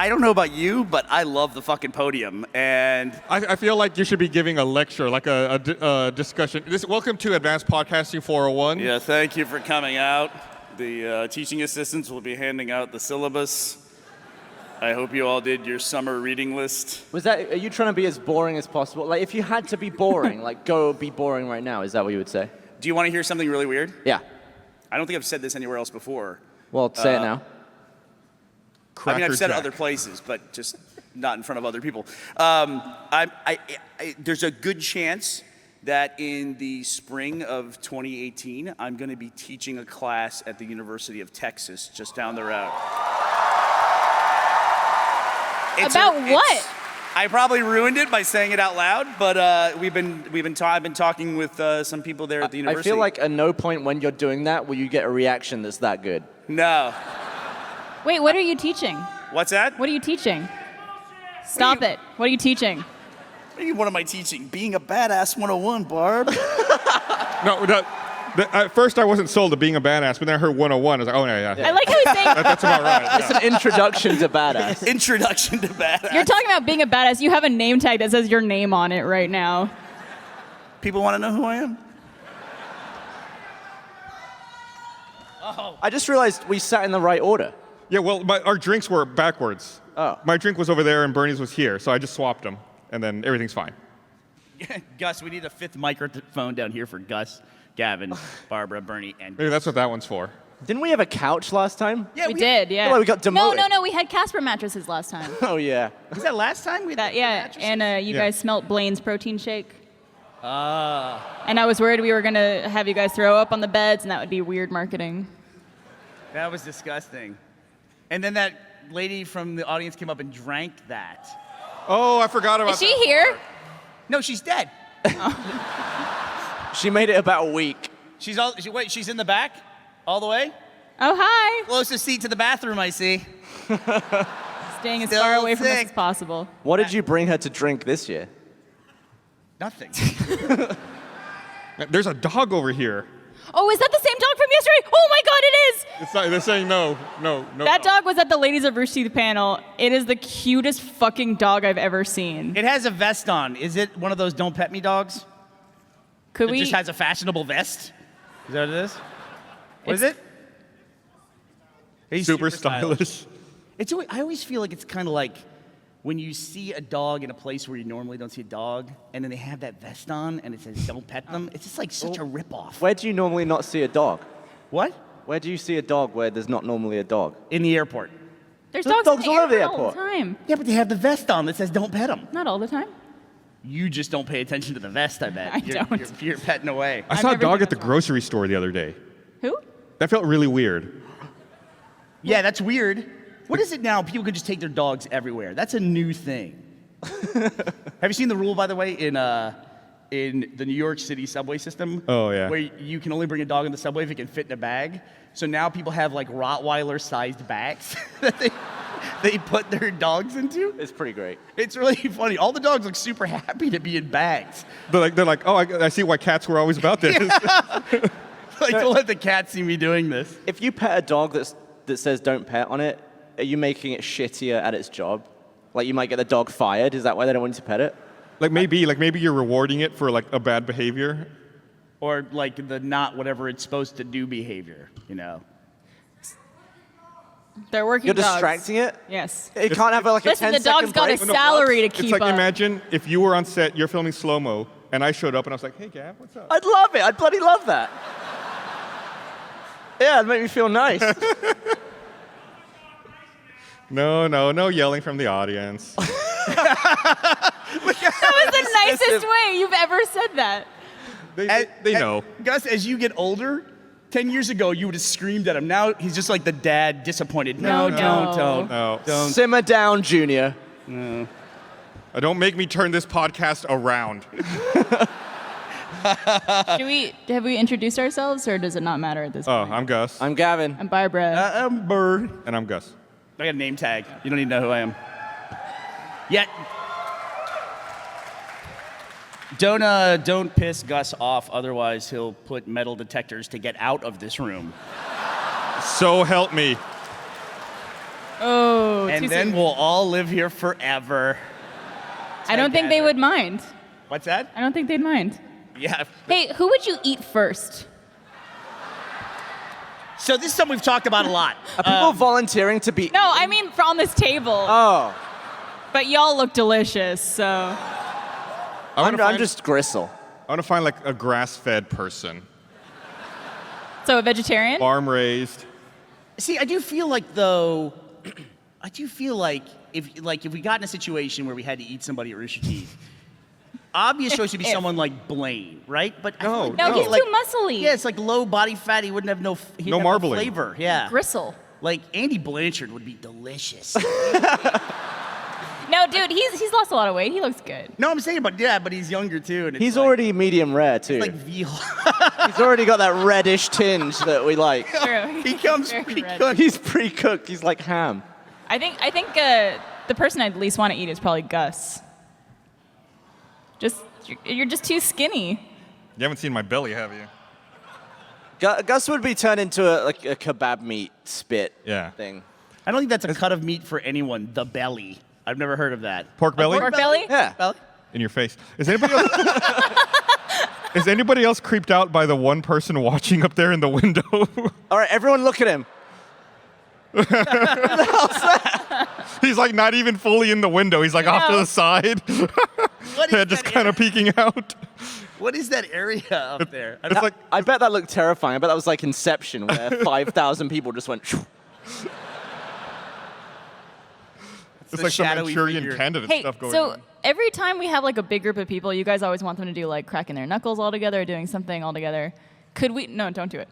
I don't know about you, but I love the fucking podium, and I feel like you should be giving a lecture, like a discussion. Welcome to Advanced Podcasting 401. Yeah, thank you for coming out. The teaching assistants will be handing out the syllabus. I hope you all did your summer reading list. Are you trying to be as boring as possible? Like, if you had to be boring, like, go be boring right now. Is that what you would say? Do you want to hear something really weird? Yeah. I don't think I've said this anywhere else before. Well, say it now. I mean, I've said it other places, but just not in front of other people. There's a good chance that in the spring of 2018, I'm going to be teaching a class at the University of Texas, just down the road. About what? I probably ruined it by saying it out loud, but I've been talking with some people there at the university. I feel like at no point when you're doing that will you get a reaction that's that good. No. Wait, what are you teaching? What's that? What are you teaching? Stop it. What are you teaching? What am I teaching? Being a badass 101, Barb. At first I wasn't sold to being a badass, but then I heard 101. I was like, oh, yeah. I like how he's saying... That's about right. It's an introduction to badass. Introduction to badass. You're talking about being a badass. You have a name tag that says your name on it right now. People want to know who I am? Oh. I just realized we sat in the right order. Yeah, well, our drinks were backwards. Oh. My drink was over there and Burnie's was here, so I just swapped them, and then everything's fine. Gus, we need a fifth microphone down here for Gus, Gavin, Barbara, Burnie, and... Maybe that's what that one's for. Didn't we have a couch last time? Yeah, we did, yeah. Well, we got demoted. No, we had Casper mattresses last time. Oh, yeah. Was that last time? And you guys smelt Blaine's protein shake. And I was worried we were going to have you guys throw up on the beds, and that would be weird marketing. That was disgusting. And then that lady from the audience came up and drank that. Oh, I forgot about that. Is she here? No, she's dead. She made it about a week. She's in the back? All the way? Oh, hi. Closest seat to the bathroom, I see. Staying as Still far away from us sick. as possible. What did you bring her to drink this year? Nothing. There's a dog over here. Oh, is that the same dog from yesterday? Oh my God, it is! It's not, they're saying no. That dog was at the Ladies of Rooster Teeth panel. It is the cutest fucking dog I've ever seen. It has a vest on. Is it one of those don't pet me dogs? Could we? It just has a fashionable vest? Is that what it is? What is it? He's Super stylish. I always feel like it's kind of like when you see a dog in a place where you normally don't see a dog, and then they have that vest on, and it says "Don't pet them." It's just like such a ripoff. Where do you normally not see a dog? What? Where do you see a dog where there's not normally a dog? In the airport. There's There's dogs dogs in all over the all the airport. time. Yeah, but they have the vest on that says "Don't pet them." Not all the time. You just don't pay attention to the vest, I bet. I don't. You're petting away. I saw a never dog seen at the that one. grocery store the other day. Who? That felt really weird. Yeah, that's weird. What is it now? People can just take their dogs everywhere. That's a new thing. Have you seen the rule, by the way, in the New York City subway system? Oh, yeah. Where you can only bring a dog in the subway if it can fit in a bag. So now people have like Rottweiler-sized bags that they put their dogs into. It's pretty great. It's really funny. All the dogs look super happy to be in bags. They're like, oh, I see why cats were always about this. Like, don't let the cat see me doing this. If you pet a dog that says "don't pet" on it, are you making it shittier at its job? Like, you might get the dog fired. Is that why they don't want you to pet it? Like maybe you're rewarding it for like a bad behavior. Or like the not whatever it's supposed to do behavior, you know. They're working You're dogs. distracting it? Yes. It can't have like a 10-second Listen, the dog's got a break? salary to It's keep like up. imagine if you were on set, you're filming slow-mo, and I showed up and I was like, hey, Gav, what's up? I'd love it. I'd bloody love that. Yeah, it'd make me feel nice. No yelling from the audience. That was the nicest way you've ever said that. They know. Gus, as you get older, 10 years ago, you would have screamed at him. Now he's just like the dad, disappointed. No, don't. No. Simmer down, Junior. No. Don't make me turn this podcast around. Have we introduced ourselves, or does it not matter at this Oh, point? I'm Gus. I'm Gavin. I'm Barbara. I'm Bird. And I'm Gus. I got a name tag. You don't need to know who I am. Yet. Don't piss Gus off, otherwise he'll put metal detectors to get out of this room. So help me. Oh, And too then soon. we'll all live here forever. I don't think they together. would mind. What's that? I don't think they'd mind. Yeah. Hey, who would you eat first? So this is something we've talked about a lot. Are people volunteering to be? No, I mean on this table. Oh, But y'all look delicious, so. I'm just gristle. I want to find like a grass-fed person, So a vegetarian? farm raised. See, I do feel like though, if we got in a situation where we had to eat somebody at Rooster Teeth, obvious choice would be If. someone like Blaine, right? But I No, feel like, No, he's like, too muscly. Yeah, it's like low body fat. He wouldn't have No marbling. flavor. Yeah. Gristle. Like Andy Blanchard would be delicious. No, dude, he's lost a lot of weight. He looks good. No, I'm saying, but he's younger too. And it's He's like, already medium rare too. like veal. He's already got that reddish tinge that we like. True. He comes Very red. pre-cooked. He's pre-cooked. He's like ham. I think the person I'd least want to eat is probably Gus. You're just too skinny. You haven't seen my belly, have you? Gus would be turned into a kebab meat spit Yeah. thing. I don't think that's a cut of meat for anyone. The belly. I've never heard of that. Pork belly? Pork belly? Yeah. Belly? In your face. Is anybody else creeped out by the one person watching up there in the window? All right, everyone look at him. He's like not even fully in the window. He's like off to No. the side. What is Yeah, just that kind of peeking out. What is that area up there? It's like I bet that looked terrifying. I bet that was like Inception, where 5,000 people just went. it's the like some shadowy Manchurian figure. candidate Hey, stuff going so on. every time we have like a big group of people, you guys always want them to do like cracking their knuckles all together or doing something all together. Could we? No, don't do it.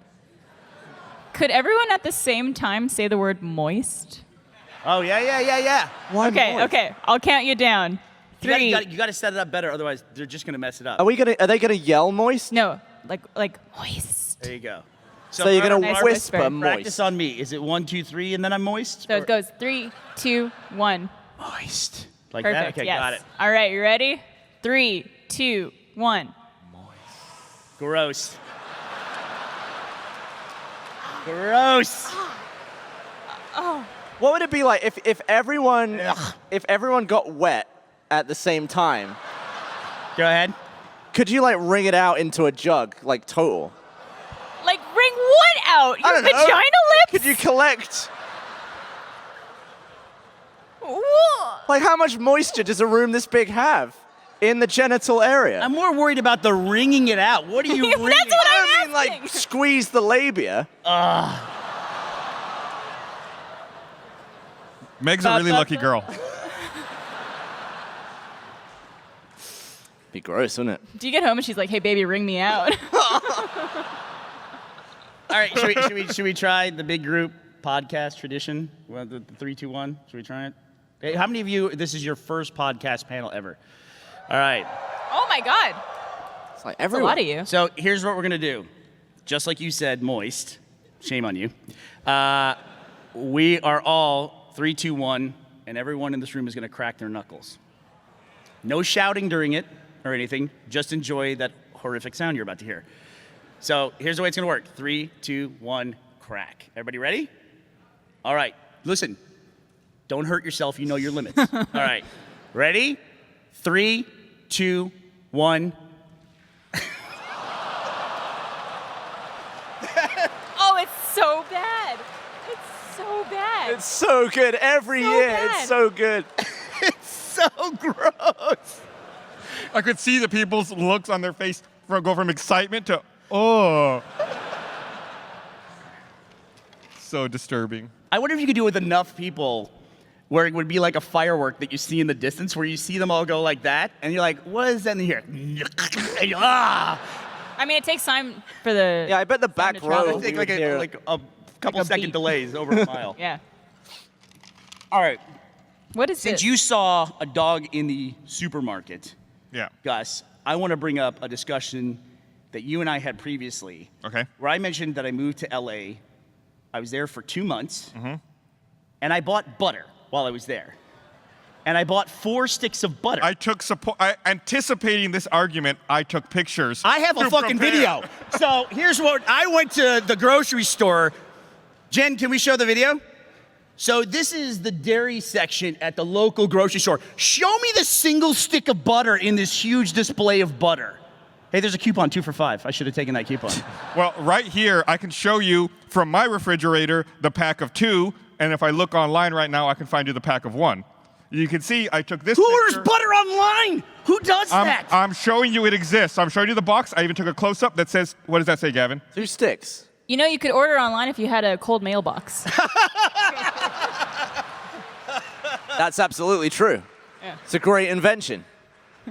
Could everyone at the same time say the word moist? Oh yeah. Why Okay, moist? okay. I'll count you down. Three. You got to set it up better, otherwise they're just gonna mess it up. Are they gonna yell moist? No, like moist. There you go. So you're gonna Nice whisper whisper. moist. Practice on me. Is it 1, 2, 3, and then I'm moist? So it goes 3, 2, 1. moist. Like Perfect. that? Okay, yes. got it. All right, you ready? 3, 2, 1. Gross. Gross. What would it be like if everyone got wet at the same time? Go ahead. Could you like wring it out into a jug, like total? Like, wring what out? Your don't know. vagina lips? Could you collect? Wha- Like, how much moisture does a room this big have in the genital area? I'm more worried about the wringing it out. What are you That's wringing? what I'm I mean, like, asking. squeeze the labia. Meg's a really lucky girl. Be gross, wouldn't it? Do you get home and she's like, hey, baby, wring me out? All right, should we try the big group podcast tradition? Well, the 3, 2, 1. Should we try it? Hey, how many of you? This is your first podcast panel ever. All right. Oh, my God. It's like That's a everyone. lot of you. So here's what we're gonna do. Just like you said, moist. Shame on you. We are all 3, 2, 1, and everyone in this room is gonna crack their knuckles. No shouting during it or anything. Just enjoy that horrific sound you're about to hear. So here's the way it's gonna work. 3, 2, 1, crack. Everybody ready? All right. Listen. Don't hurt yourself. You know your limits. All right. Ready? 3, 2, 1. Oh, it's so bad. It's so bad. It's so good every So year. bad. It's so good. So gross. I could see the people's looks on their face go from excitement to, oh. So disturbing. I wonder if you could do it with enough people where it would be like a firework that you see in the distance where you see them all go like that and you're like, what is that in here? Ah! I mean, it takes time for the. Yeah, I bet the sound back to travel. row. It'd take you like would hear- a couple Like a second beep. delays over a mile. Yeah. All right. What is Since this? you saw a dog in the supermarket, Yeah. Gus, I want to bring up a discussion that you and I had previously Okay. where I mentioned that I moved to LA. I was there for 2 months, Mm-hmm. and I bought butter while I was there. And I bought 4 sticks of butter. Anticipating this argument, I took pictures. I have a to fucking prepare. video. So here's what I went to the grocery store. Jen, can we show the video? So this is the dairy section at the local grocery store. Show me the single stick of butter in this huge display of butter. Hey, there's a coupon, 2 for $5. I should have taken that coupon. Well, right here, I can show you from my refrigerator the pack of 2, and if I look online right now, I can find you the pack of 1. You can see I took this Who picture. orders butter online? Who does that? I'm showing you it exists. I'm showing you the box. I even took a close-up that says, what does that say, Gavin? 2 sticks. You know, you could order online if you had a cold mailbox. That's absolutely true. Yeah. It's a great invention.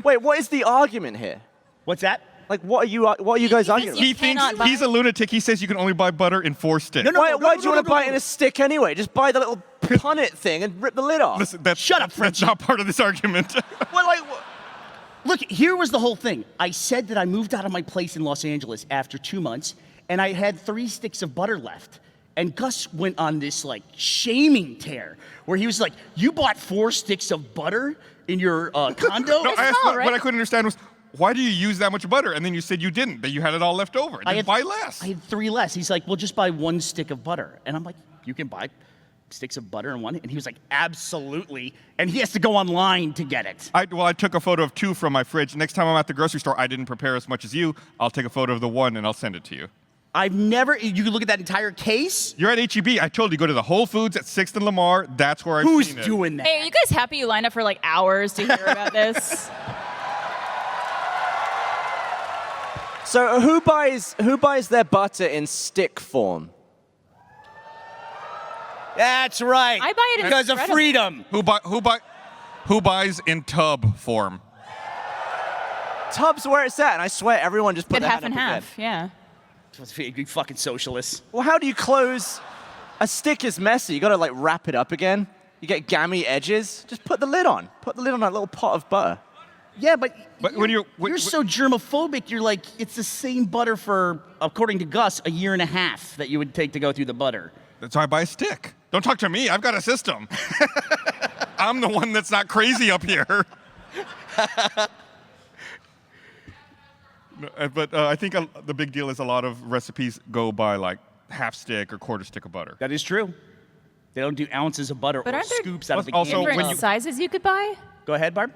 Wait, what is the argument here? What's that? Like, what are you guys arguing about? He thinks cannot buy- he's a lunatic. He says you can only buy butter in 4 sticks. No, no. Why do you want to buy it no. in a stick anyway? Just buy the little punnet thing and rip the lid off. Listen, Shut up, that's Frenchie. not part of this argument. Well, like, Look, here was the whole thing. I said that I moved out of my place in Los Angeles after 2 months, and I had 3 sticks of butter left. And Gus went on this like shaming tear where he was like, "You bought 4 sticks of butter in your condo?" No, I asked small, what right? I couldn't understand was, why do you use that much butter? And then you said you didn't, that you had it all left over. Then buy less. I had 3 less. He's like, "Well, just buy 1 stick of butter." And I'm like, "You can buy sticks of butter in one?" And he was like, "Absolutely." And he has to go online to get it. I took a photo of 2 from my fridge. Next time I'm at the grocery store, I didn't prepare as much as you. I'll take a photo of the 1 and I'll send it to you. I've never, you can look at that entire case. You're at HEB. I told you, go to the Whole Foods at 6th and Lamar. That's where I've Who's seen it. doing that? Hey, are you guys happy you lined up for like hours to hear about this? so who buys their butter in stick form? That's right. I buy it in because of spreadable. freedom. Who buys in tub form? Tub's where it's at, and I swear everyone just put Good their half hand and up half, again. yeah. You fucking socialists. Well, how do you close? A stick is messy. You got to like wrap it up again. You get gammy edges. Just put the lid on. Put the lid on that little pot of butter. Yeah, but when you're so germophobic. You're like, it's the same butter for, according to Gus, a year and a half that you would take to go through the butter. That's why I buy a stick. Don't talk to me. I've got a system. I'm the one that's not crazy up here. But I think the big deal is a lot of recipes go by like half stick or quarter stick of butter. That is true. They don't do ounces of butter But or aren't there scoops out of the also can. when Different you- sizes you could buy? Go ahead, Barb.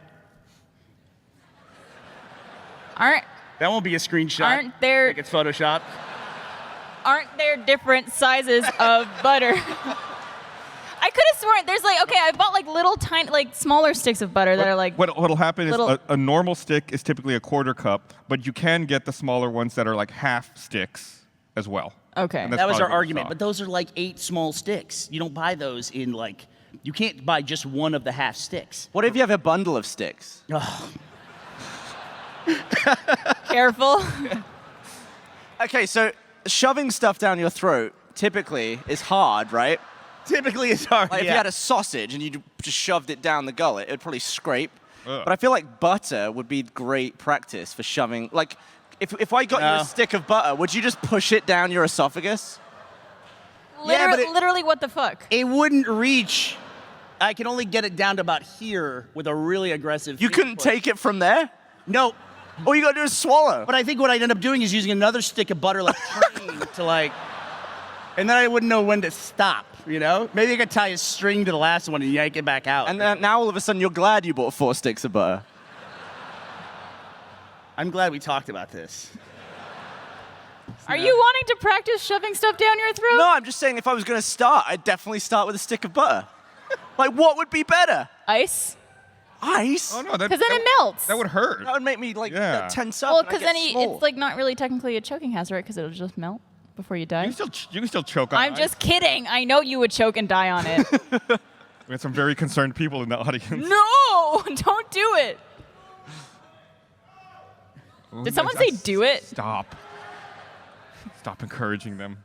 Aren't That won't be a screenshot. Aren't there- Like it's Photoshop. aren't there different sizes of butter? I could have sworn there's like, okay, I bought like little tiny, like smaller sticks of butter that are like, What'll happen little- is a normal stick is typically a quarter cup, but you can get the smaller ones that are like half sticks as well. okay. And that's That was probably our what you argument. saw. But those are like 8 small sticks. You don't buy those in like, you can't buy just one of the half sticks. What if you have a bundle of sticks? Ugh. Careful. Okay, so shoving stuff down your throat typically is hard, right? Typically it's hard. Like if you yeah. had a sausage and you just shoved it down the gullet, it would probably scrape. Ugh. But I feel like butter would be great practice for shoving. Like, if I got you No. a stick of butter, would you just push it down your esophagus? Yeah, but Literally, what the fuck? It wouldn't reach. I can only get it down to about here with a really aggressive. You finger couldn't push. take it from there? No. All you gotta do is swallow. But I think what I'd end up doing is using another stick of butter like train to like, and then I wouldn't know when to stop. You know? Maybe I could tie a string to the last one and yank it back out. And now all of a sudden you're glad you bought 4 sticks of butter. I'm glad we talked about this. Are you wanting to practice shoving stuff down your throat? No, I'm just saying if I was gonna start, I'd definitely start with a stick of butter. Like, what would be better? Ice? Ice? Oh no, that, 'Cause then that- it melts. That would hurt. That would make me like Yeah. tense up. Well, and I'd because get then small. it's like not really technically a choking hazard, right? Because it'll just melt before you die. You can still choke on I'm ice. just kidding. I know you would choke and die on it. We had some very concerned people in the audience. No! Don't do it. Did someone say do it? Stop. Stop encouraging them.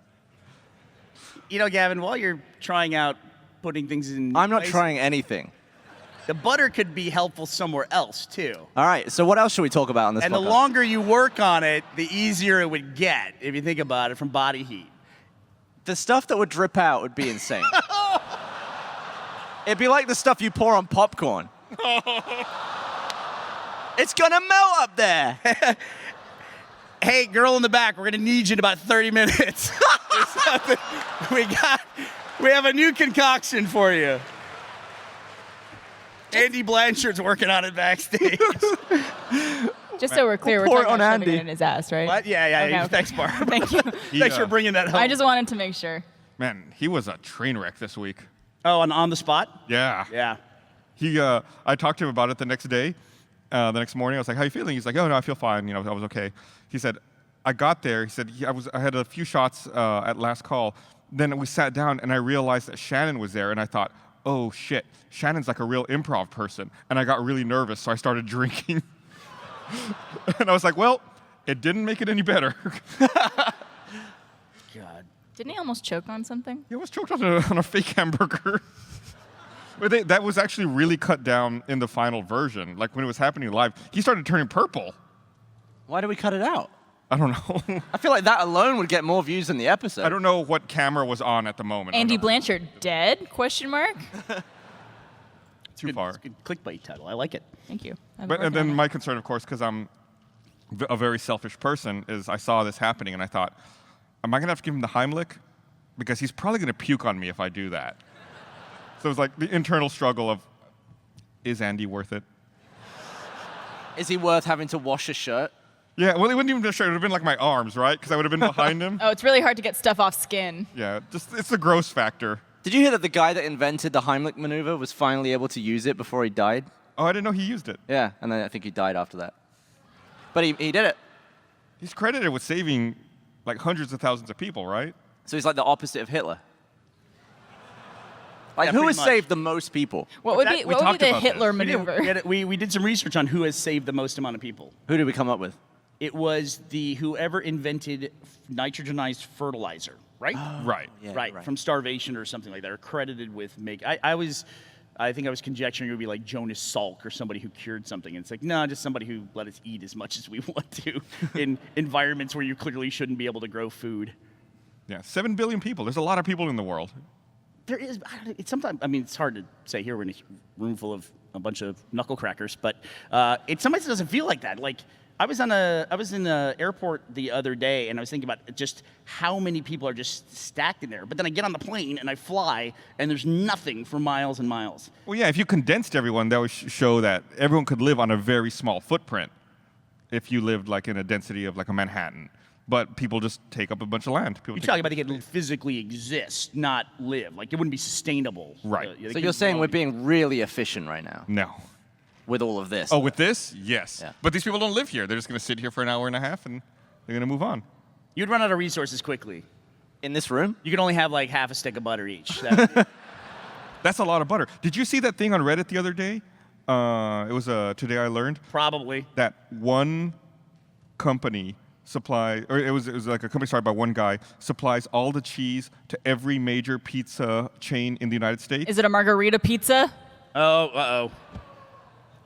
You know, Gavin, while you're trying out putting things in. I'm not places, trying anything. The butter could be helpful somewhere else too. All right, so what else should we talk about on this And the podcast? longer you work on it, the easier it would get if you think about it from body heat. The stuff that would drip out would be insane. It'd be like the stuff you pour on popcorn. It's gonna melt up there. Hey, girl in the back, we're gonna need you in about 30 minutes. we got We have a new concoction for you. Andy Blanchard's working on it backstage. Just so we're clear, we're pour talking it on about shoving Andy. it in his ass, right? What? Yeah. Okay. Thanks, Barb. Thank you. Thanks for bringing that home. I just wanted to make sure. Man, he was a train wreck this week. Oh, on the spot? Yeah. Yeah. I talked to him about it the next day. The next morning, I was like, "How you feeling?" He's like, "Oh no, I feel fine. You know, I was okay." He said, "I got there." He said, I had a few shots at last call. Then we sat down, and I realized that Shannon was there, and I thought, "Oh shit, Shannon's like a real improv person." And I got really nervous, so I started drinking. And I was like, "Well, it didn't make it any better." God. Didn't he almost choke on something? He was choked on a fake hamburger. But that was actually really cut down in the final version. Like when it was happening live, he started turning purple. Why do we cut it out? I don't know. I feel like that alone would get more views than the episode. I don't know what camera was on at the moment. Andy I don't know. Blanchard dead? Question mark. Too far. It's a good clickbait title. I like it. Thank you. I've been But and working then on my concern, of course, because I'm a very selfish person, is I saw this happening and I thought, am I gonna have to give him the Heimlich? Because he's probably gonna puke on me if I do that. So it was like the internal struggle of, is Andy worth it? Is he worth having to wash a shirt? Yeah, well, it wouldn't even be a shirt. It would have been like my arms, right? Because I would have been behind him. Oh, it's really hard to get stuff off skin. Yeah, just it's the gross factor. Did you hear that the guy that invented the Heimlich Maneuver was finally able to use it before he died? Oh, I didn't know he used it. Yeah, and then I think he died after that. But he did it. He's credited with saving like hundreds of thousands of people, right? So he's like the opposite of Hitler. Like, Yeah, who pretty has much. saved the most people? What would that? be We what would talked be the about Hitler this. maneuver? We did some research on who has saved the most amount of people. Who did we come up with? It was whoever invented nitrogenized fertilizer, right? Right. Yeah, right, from starvation or something like that, or credited with I think I was conjecturing it would be like Jonas Salk or somebody who cured something. And it's like, no, just somebody who let us eat as much as we want to in environments where you clearly shouldn't be able to grow food. Yeah, 7 billion people. There's a lot of people in the world. There is, it's sometimes, I mean, it's hard to say here we're in a room full of a bunch of knuckle crackers, but it sometimes doesn't feel like that. Like, I was in the airport the other day, and I was thinking about just how many people are just stacked in there. But then I get on the plane and I fly, and there's nothing for miles and miles. Well, yeah, if you condensed everyone, that would show that everyone could live on a very small footprint if you lived like in a density of like a Manhattan. But people just take up a bunch of land. People You're take- talking about they could physically exist, not live. Like, it wouldn't be sustainable. Right. They So you're could saying grow. we're being really efficient right now No. with all of this? Oh, with this? Yes. Yeah. But these people don't live here. They're just going to sit here for an hour and a half, and they're going to move on. You'd run out of resources quickly. In this room? You could only have like half a stick of butter each. That- That's a lot of butter. Did you see that thing on Reddit the other day? It was Today I Learned Probably. that one company it was like a company started by one guy, supplies all the cheese to every major pizza chain in the United States. Is it a margarita pizza? Oh, uh-oh.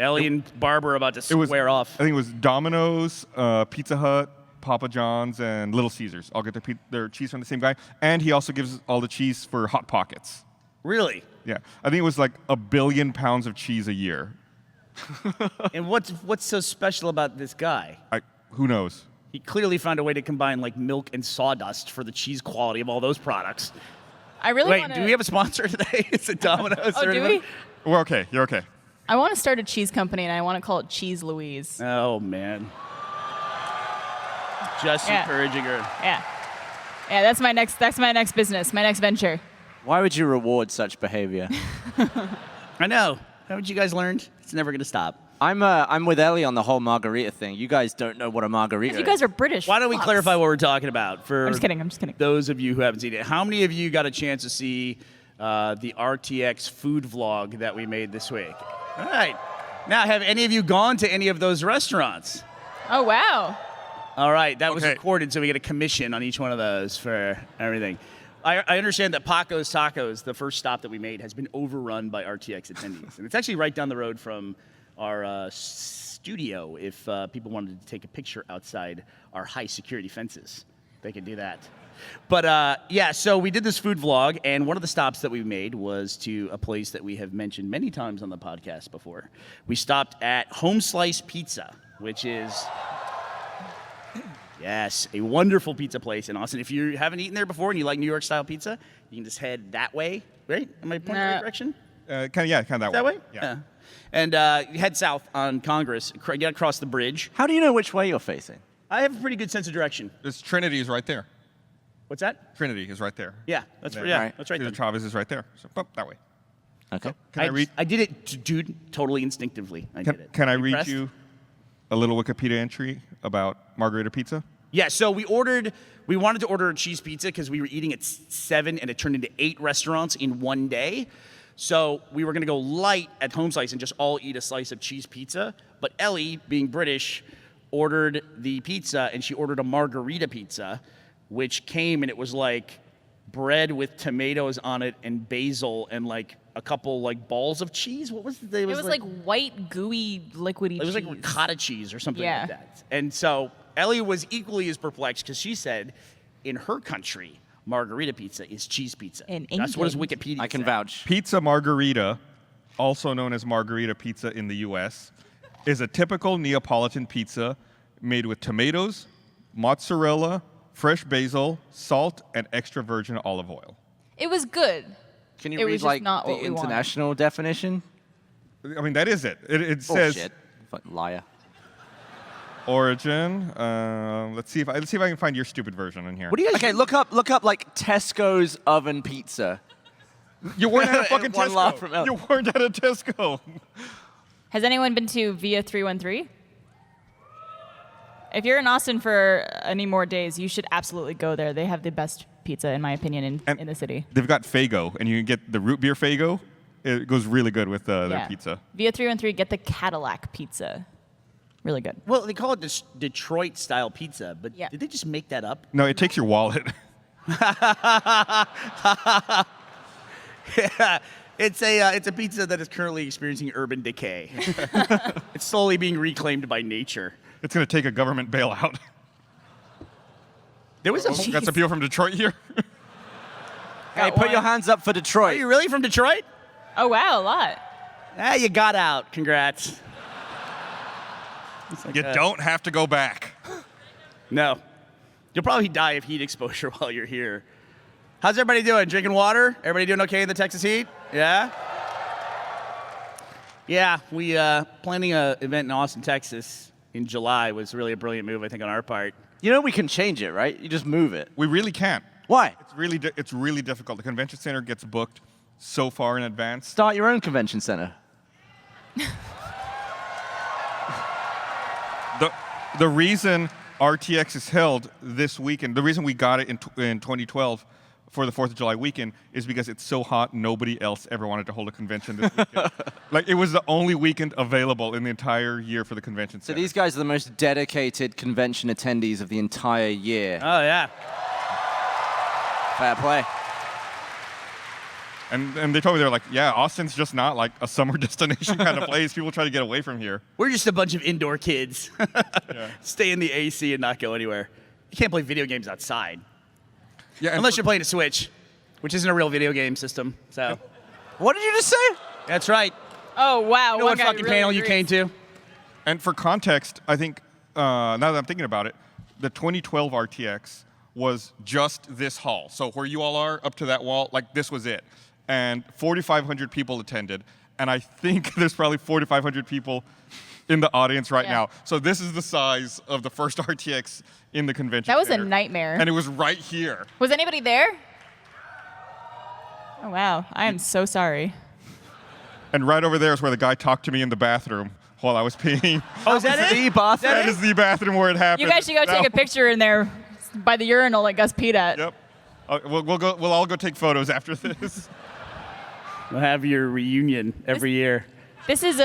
Ellie and Barb are about to square off. I think it was Domino's, Pizza Hut, Papa John's, and Little Caesars. All get their cheese from the same guy. And he also gives all the cheese for Hot Pockets. Really? Yeah. I think it was like 1 billion pounds of cheese a year. And what's so special about this guy? Who knows? He clearly found a way to combine like milk and sawdust for the cheese quality of all those products. I really Wait, want do we have a sponsor today? Is it Domino's? Oh, or do anything? we? We're okay. You're okay. I want to start a cheese company, and I want to call it Cheese Louise. Oh, man. Just Yeah. encouraging her. Yeah. Yeah, that's my next business, my next venture. Why would you reward such behavior? I know. Haven't you guys learned? It's never going to stop. I'm with Ellie on the whole margarita thing. You guys don't know what a margarita You guys is. are British. Why don't we fucks. clarify what we're talking about for I'm just kidding. those of you who haven't seen it? How many of you got a chance to see the RTX food vlog that we made this week? All right. Now, have any of you gone to any of those restaurants? Oh, wow. All right, that was Okay. recorded, so we get a commission on each one of those for everything. I understand that Paco's Tacos, the first stop that we made, has been overrun by RTX attendees. And it's actually right down the road from our studio. If people wanted to take a picture outside our high security fences, they could do that. But yeah, so we did this food vlog, and one of the stops that we made was to a place that we have mentioned many times on the podcast before. We stopped at Home Slice Pizza, which is... Yes, a wonderful pizza place in Austin. If you haven't eaten there before and you like New York style pizza, you can just head that way. Right? Am I pointing in the right direction? Kind of that way. Yeah. And you head south on Congress, get across the bridge. How do you know which way you're facing? I have a pretty good sense of direction. This Trinity is right there. What's that? Trinity is right there. Yeah, that's There. yeah, Right. that's right. The then. Chavez is right there. So that way. Okay. Can I read? I did it, dude, totally instinctively. I did it. Can I read Impressed? you a little Wikipedia entry about margarita pizza? Yeah, so we wanted to order a cheese pizza because we were eating at 7 and it turned into 8 restaurants in one day. So we were gonna go light at Home Slice and just all eat a slice of cheese pizza. But Ellie, being British, ordered the pizza and she ordered a margarita pizza, which came and it was like bread with tomatoes on it and basil and like a couple like balls of cheese. What was it? It was like white, gooey, liquidy it was cheese. like ricotta cheese or something Yeah. like that. And so Ellie was equally as perplexed because she said, in her country, margarita pizza is cheese pizza. In That's what his England. Wikipedia I can said. vouch. Pizza margarita, also known as margarita pizza in the U.S., is a typical Neapolitan pizza made with tomatoes, mozzarella, fresh basil, salt, and extra virgin olive oil. It was good. Can It you was read just like not the what we wanted. international definition? I mean, that is it. It says Bullshit. Liar. origin. Let's see if I can find your stupid version in here. What do you guys Okay, look up like Tesco's oven pizza. You weren't at a fucking One laugh from Tesco. Ellie. You weren't at a Tesco. Has anyone been to Via 313? If you're in Austin for any more days, you should absolutely go there. They have the best pizza, in my opinion, in the city. They've got Fago, and you can get the root beer Fago. It goes really good with their Yeah. pizza. Via 313, get the Cadillac pizza. Really good. Well, they call it this Detroit style pizza, but Yeah. did they just make that up? No, it takes your wallet. Yeah, it's a pizza that is currently experiencing urban decay. It's slowly being reclaimed by nature. It's going to take a government bailout. There was a. Got some people from Detroit here. Hey, put your hands up for Are Detroit. you really from Detroit? Oh, wow, a lot. Ah, you got out. Congrats. It's like, You don't have to go back. No. You'll probably die of heat exposure while you're here. How's everybody doing? Drinking water? Everybody doing okay in the Texas heat? Yeah? Yeah, we planning an event in Austin, Texas in July was really a brilliant move, I think, on our part. You know we can change it, right? You just move it. We really can't. Why? It's really difficult. The convention center gets booked so far in advance. Start your own convention center. The reason RTX is held this weekend, the reason we got it in 2012 for the 4th of July weekend is because it's so hot, nobody else ever wanted to hold a convention this weekend. Like, it was the only weekend available in the entire year for the convention So center. these guys are the most dedicated convention attendees of the entire year. Oh, yeah. Fair play. And they told me, they're like, yeah, Austin's just not like a summer destination kind of place. People try to get away from here. We're just a bunch of indoor kids. Stay in the AC and not go anywhere. You can't play video games outside. Yeah, and Unless you're playing a Switch, which isn't a real video game system. So What did you just say? that's right. Oh, wow. You know one what guy fucking really panel you agrees. came to? And for context, I think, now that I'm thinking about it, the 2012 RTX was just this hall. So where you all are, up to that wall, like this was it. And 4,500 people attended. And I think there's probably 4,500 people in the audience right Yeah. now. So this is the size of the first RTX in the convention That was a center. nightmare. And it was right here. Was anybody there? Oh, wow. I am so sorry. And right over there is where the guy talked to me in the bathroom while I was peeing. Oh, is that it? The bathroom? That is the bathroom where it happened. You guys should go take a picture in there by the urinal that Gus peed at. Yep. We'll all go take photos after this. We'll have your reunion every year. This is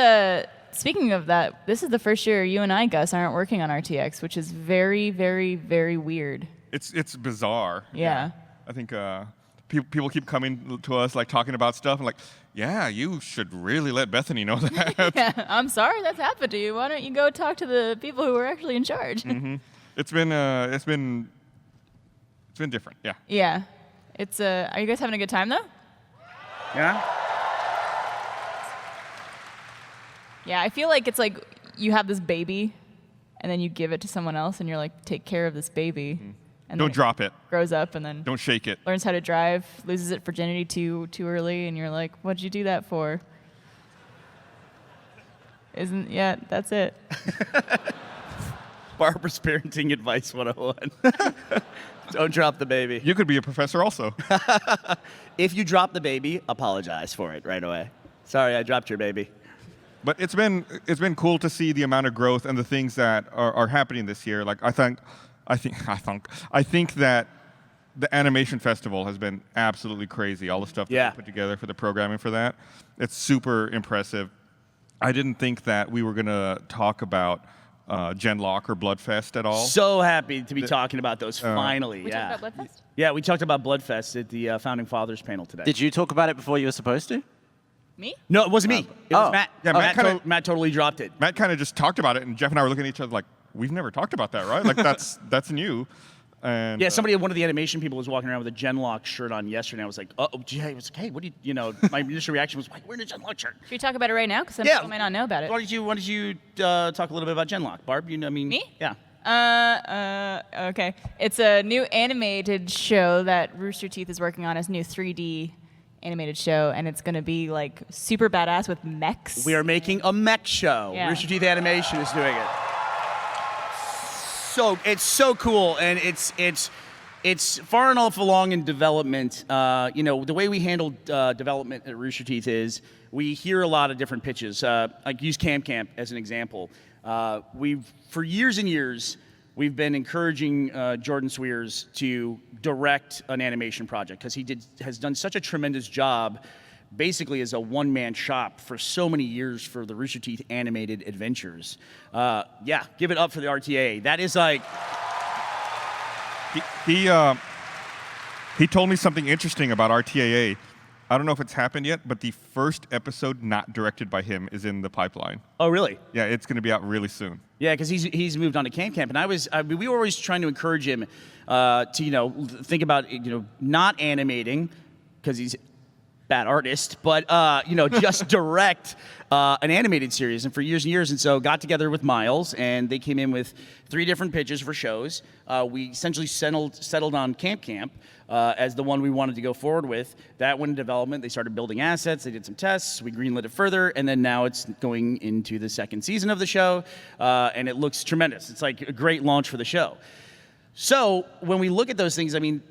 speaking of that, this is the first year you and I, Gus, aren't working on RTX, which is very, very, very weird. It's bizarre. Yeah. I think people keep coming to us like talking about stuff and like, yeah, you should really let Bethany know that. Yeah, I'm sorry that's happened to you. Why don't you go talk to the people who are actually in charge? It's been different. Yeah. Yeah. It's are you guys having a good time though? Yeah? Yeah, I feel like it's like you have this baby and then you give it to someone else, and you're like, take care of this baby. And Don't then drop it. grows up, and then Don't shake it. learns how to drive, loses its virginity too early, and you're like, what'd you do that for? That's it. Barbara's parenting advice 101. Don't drop the baby. You could be a professor also. If you drop the baby, apologize for it right away. Sorry, I dropped your baby. But it's been cool to see the amount of growth and the things that are happening this year. Like I think that the animation festival has been absolutely crazy. All the stuff that Yeah. they put together for the programming for that, it's super impressive. I didn't think that we were gonna talk about Genlock or Bloodfest at all. So happy to be talking about those finally. We yeah. talked about Bloodfest? Yeah, we talked about Bloodfest at the Founding Fathers panel today. Did you talk about it before you were supposed to? Me? No, it wasn't me. It was oh. Matt. Yeah, Matt totally dropped it. Matt kind of just talked about it, and Jeff and I were looking at each other like, we've never talked about that, right? Like that's new. And Yeah, one of the animation people was walking around with a Genlock shirt on yesterday. I was like, oh, gee, I was like, hey, what do you know? My initial reaction was, why wearing a Genlock shirt? Should we talk about it right now? Because some Yeah. people might not know about it. Why don't you talk a little bit about Genlock, Barb? Me? Yeah. Okay. It's a new animated show that Rooster Teeth is working on. It's a new 3D animated show, and it's going to be like super badass with mechs. We are making a mech show. Yeah. Rooster Teeth Animation is doing it. So it's so cool, and it's far enough along in development. The way we handle development at Rooster Teeth is we hear a lot of different pitches. Like use Camp as an example. For years and years, we've been encouraging Jordan Swears to direct an animation project because has done such a tremendous job, basically as a one-man shop for so many years for the Rooster Teeth animated adventures. Give it up for the RTA. That is like he told me something interesting about RTAA. I don't know if it's happened yet, but the first episode not directed by him is in the pipeline. Oh, really? Yeah, it's going to be out really soon. Yeah, because he's moved on to Camp, and we were always trying to encourage him to think about not animating because he's a bad artist, but just direct an animated series, and for years and years, and so got together with Miles, and they came in with 3 different pitches for shows. We essentially settled on Camp as the one we wanted to go forward with. That went in development. They started building assets. They did some tests. We greenlit it further, and then now it's going into the 2nd season of the show, and it looks tremendous. It's like a great launch for the show. So when we look at those things, I mean,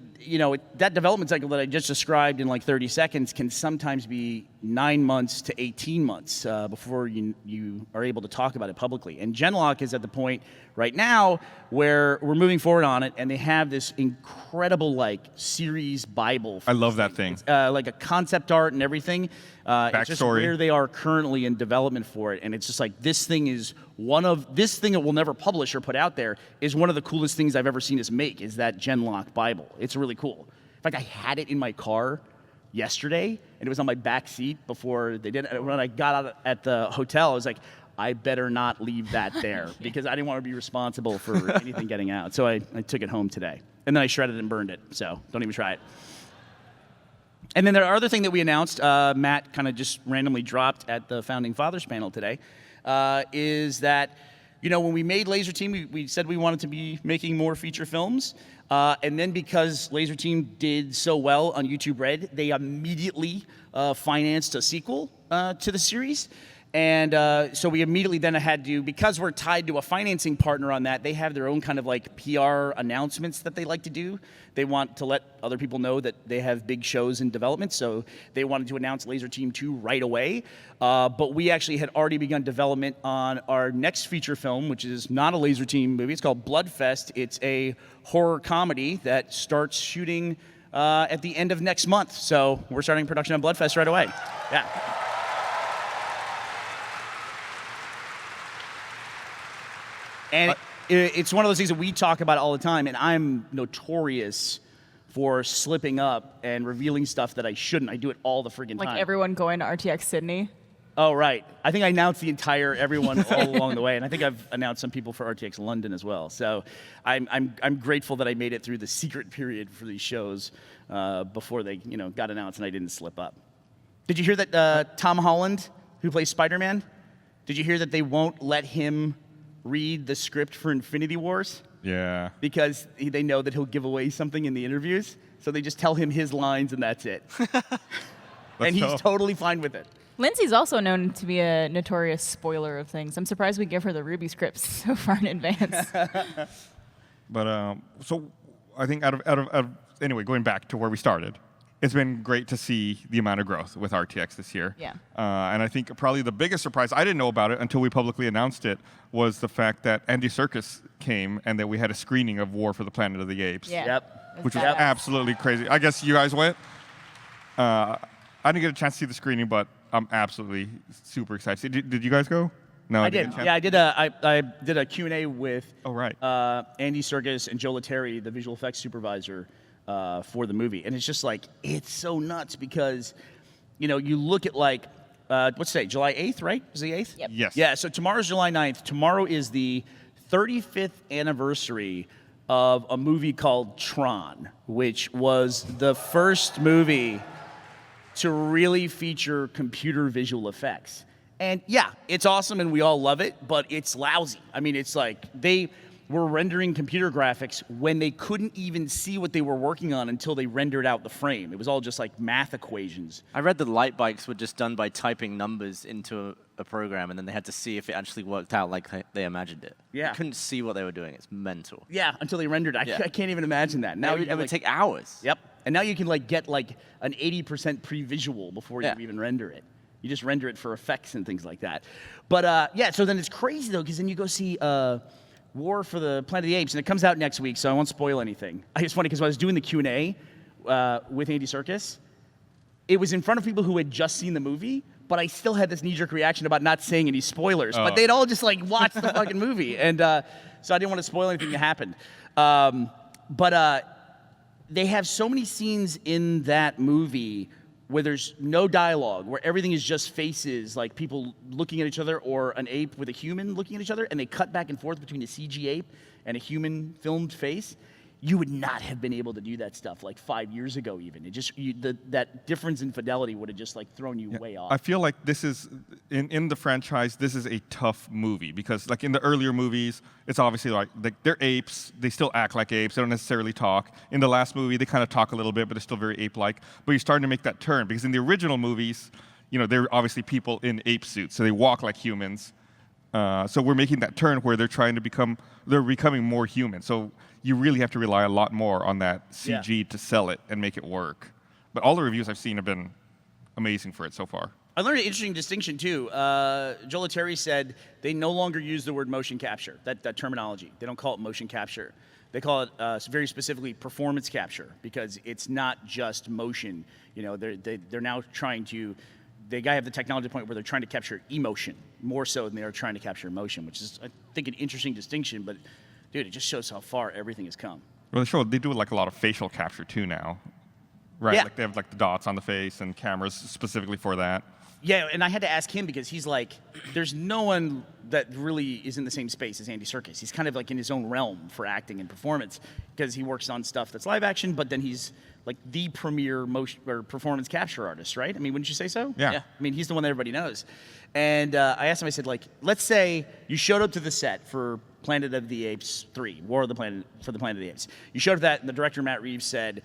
that development cycle that I just described in like 30 seconds can sometimes be 9 months to 18 months before you are able to talk about it publicly. And Genlock is at the point right now where we're moving forward on it, and they have this incredible series Bible. I love that thing. Like a concept art and everything. It's just Backstory. where they are currently in development for it, and it's just like this thing that we'll never publish or put out there is one of the coolest things I've ever seen us make. Is that Genlock Bible? It's really cool. In fact, I had it in my car yesterday, and it was on my back seat before they did it. When I got out at the hotel, I was like, I better not leave that there because I didn't want to be responsible for anything getting out. So I took it home today, and then I shredded and burned it. So don't even try it. And then the other thing that we announced, Matt kind of just randomly dropped at the Founding Fathers panel today, is that, when we made Laser Team, we said we wanted to be making more feature films. And then because Laser Team did so well on YouTube Red, they immediately financed a sequel to the series. And so we immediately then had to, because we're tied to a financing partner on that, they have their own kind of PR announcements that they like to do. They want to let other people know that they have big shows in development, so they wanted to announce Laser Team 2 right away. But we actually had already begun development on our next feature film, which is not a Laser Team movie. It's called Bloodfest. It's a horror comedy that starts shooting at the end of next month. So we're starting production on Bloodfest right away. Yeah. And it's one of those things that we talk about all the time, and I'm notorious for slipping up and revealing stuff that I shouldn't. I do it all the friggin' time. Like everyone going to RTX Sydney. Oh, right. I think I announced the entire everyone all along the way, and I think I've announced some people for RTX London as well. So I'm grateful that I made it through the secret period for these shows before they got announced, and I didn't slip up. Did you hear that Tom Holland, who plays Spider-Man, did you hear that they won't let him read the script for Infinity Wars Yeah. because they know that he'll give away something in the interviews. So they just tell him his lines and that's it. And he's tough. totally fine with it. Lindsay's also known to be a notorious spoiler of things. I'm surprised we give her the Ruby scripts so far in advance. But so I think anyway, going back to where we started, it's been great to see the amount of growth with RTX this year. Yeah. And I think probably the biggest surprise, I didn't know about it until we publicly announced it, was the fact that Andy Serkis came and that we had a screening of War for the Planet of the Apes. Yeah. Yep. Which was badass. absolutely crazy. I guess you guys went. I didn't get a chance to see the screening, but I'm absolutely super excited. Did you guys go? No, I didn't did. get a Yeah, chance? I did a Q&A with Oh, right. Andy Serkis and Joe Letteri, the visual effects supervisor for the movie. And it's just like, it's so nuts because, you know, you look at like, what's today, July 8th, right? Is it the 8th? Yep. Yes. Yeah, so tomorrow's July 9th. Tomorrow is the 35th anniversary of a movie called Tron, which was the first movie to really feature computer visual effects. And yeah, it's awesome and we all love it, but it's lousy. I mean, it's like they were rendering computer graphics when they couldn't even see what they were working on until they rendered out the frame. It was all just like math equations. I read the light bikes were just done by typing numbers into a program, and then they had to see if it actually worked out like they imagined it. Yeah. They couldn't see what they were doing. It's mental. Yeah, until they rendered. Yeah. I can't even imagine that. Now Now you it can, would like, take hours. Yep. And now you can like get like an 80% pre-visual before Yeah. you even render it. You just render it for effects and things like that. But yeah, so then it's crazy though, because then you go see War for the Planet of the Apes, and it comes out next week, so I won't spoil anything. It's funny because when I was doing the Q&A with Andy Serkis, it was in front of people who had just seen the movie, but I still had this knee-jerk reaction about not saying any spoilers. But they'd all just like watched the fucking movie, and so I didn't want to spoil anything that happened. But they have so many scenes in that movie where there's no dialogue, where everything is just faces, like people looking at each other, or an ape with a human looking at each other, and they cut back and forth between a CG ape and a human filmed face. You would not have been able to do that stuff like 5 years ago even. It just, that difference in fidelity would have just like thrown you way off. I feel like this is, in the franchise, this is a tough movie because like in the earlier movies, it's obviously like they're apes, they still act like apes, they don't necessarily talk. In the last movie, they kind of talk a little bit, but they're still very ape-like. But you're starting to make that turn because in the original movies, you know, they're obviously people in ape suits, so they walk like humans. So we're making that turn where they're becoming more human. So you really have to rely a lot more on that CG to sell it and make it work. But all the reviews I've seen have been amazing for it so far. I learned an interesting distinction too. Joe Letteri said they no longer use the word motion capture, that terminology. They don't call it motion capture. They call it very specifically performance capture because it's not just motion. You know, they're now trying to. They have the technology to the point where they're trying to capture emotion more so than they are trying to capture emotion, which is, I think, an interesting distinction. But, dude, it just shows how far everything has come. Well, they do like a lot of facial capture too now, right? Yeah. Like they have like the dots on the face and cameras specifically for that. Yeah, and I had to ask him because he's like, there's no one that really is in the same space as Andy Serkis. He's kind of like in his own realm for acting and performance because he works on stuff that's live action, but then he's like the premier motion or performance capture artist, right? I mean, wouldn't you say so? Yeah. I mean, he's the one that everybody knows. And I asked him, I said, like, let's say you showed up to the set for Planet of the Apes 3, War of the Planet for the Planet of the Apes. You showed up to that, and the director, Matt Reeves, said,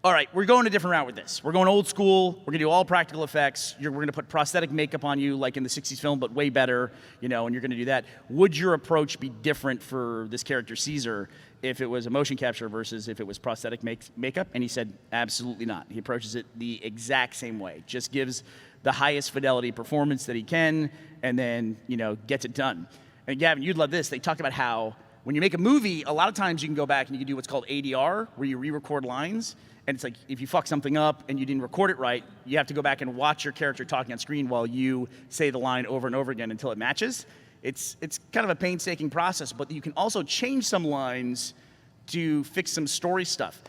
all right, we're going a different route with this. We're going old school. We're going to do all practical effects. We're going to put prosthetic makeup on you like in the 60s film, but way better, you know, and you're going to do that. Would your approach be different for this character, Caesar, if it was a motion capture versus if it was prosthetic makeup? And he said, absolutely not. He approaches it the exact same way. Just gives the highest fidelity performance that he can and then, you know, gets it done. And Gavin, you'd love this. They talked about how when you make a movie, a lot of times you can go back and you can do what's called ADR, where you re-record lines. And it's like, if you fuck something up and you didn't record it right, you have to go back and watch your character talking on screen while you say the line over and over again until it matches. It's kind of a painstaking process, but you can also change some lines to fix some story stuff.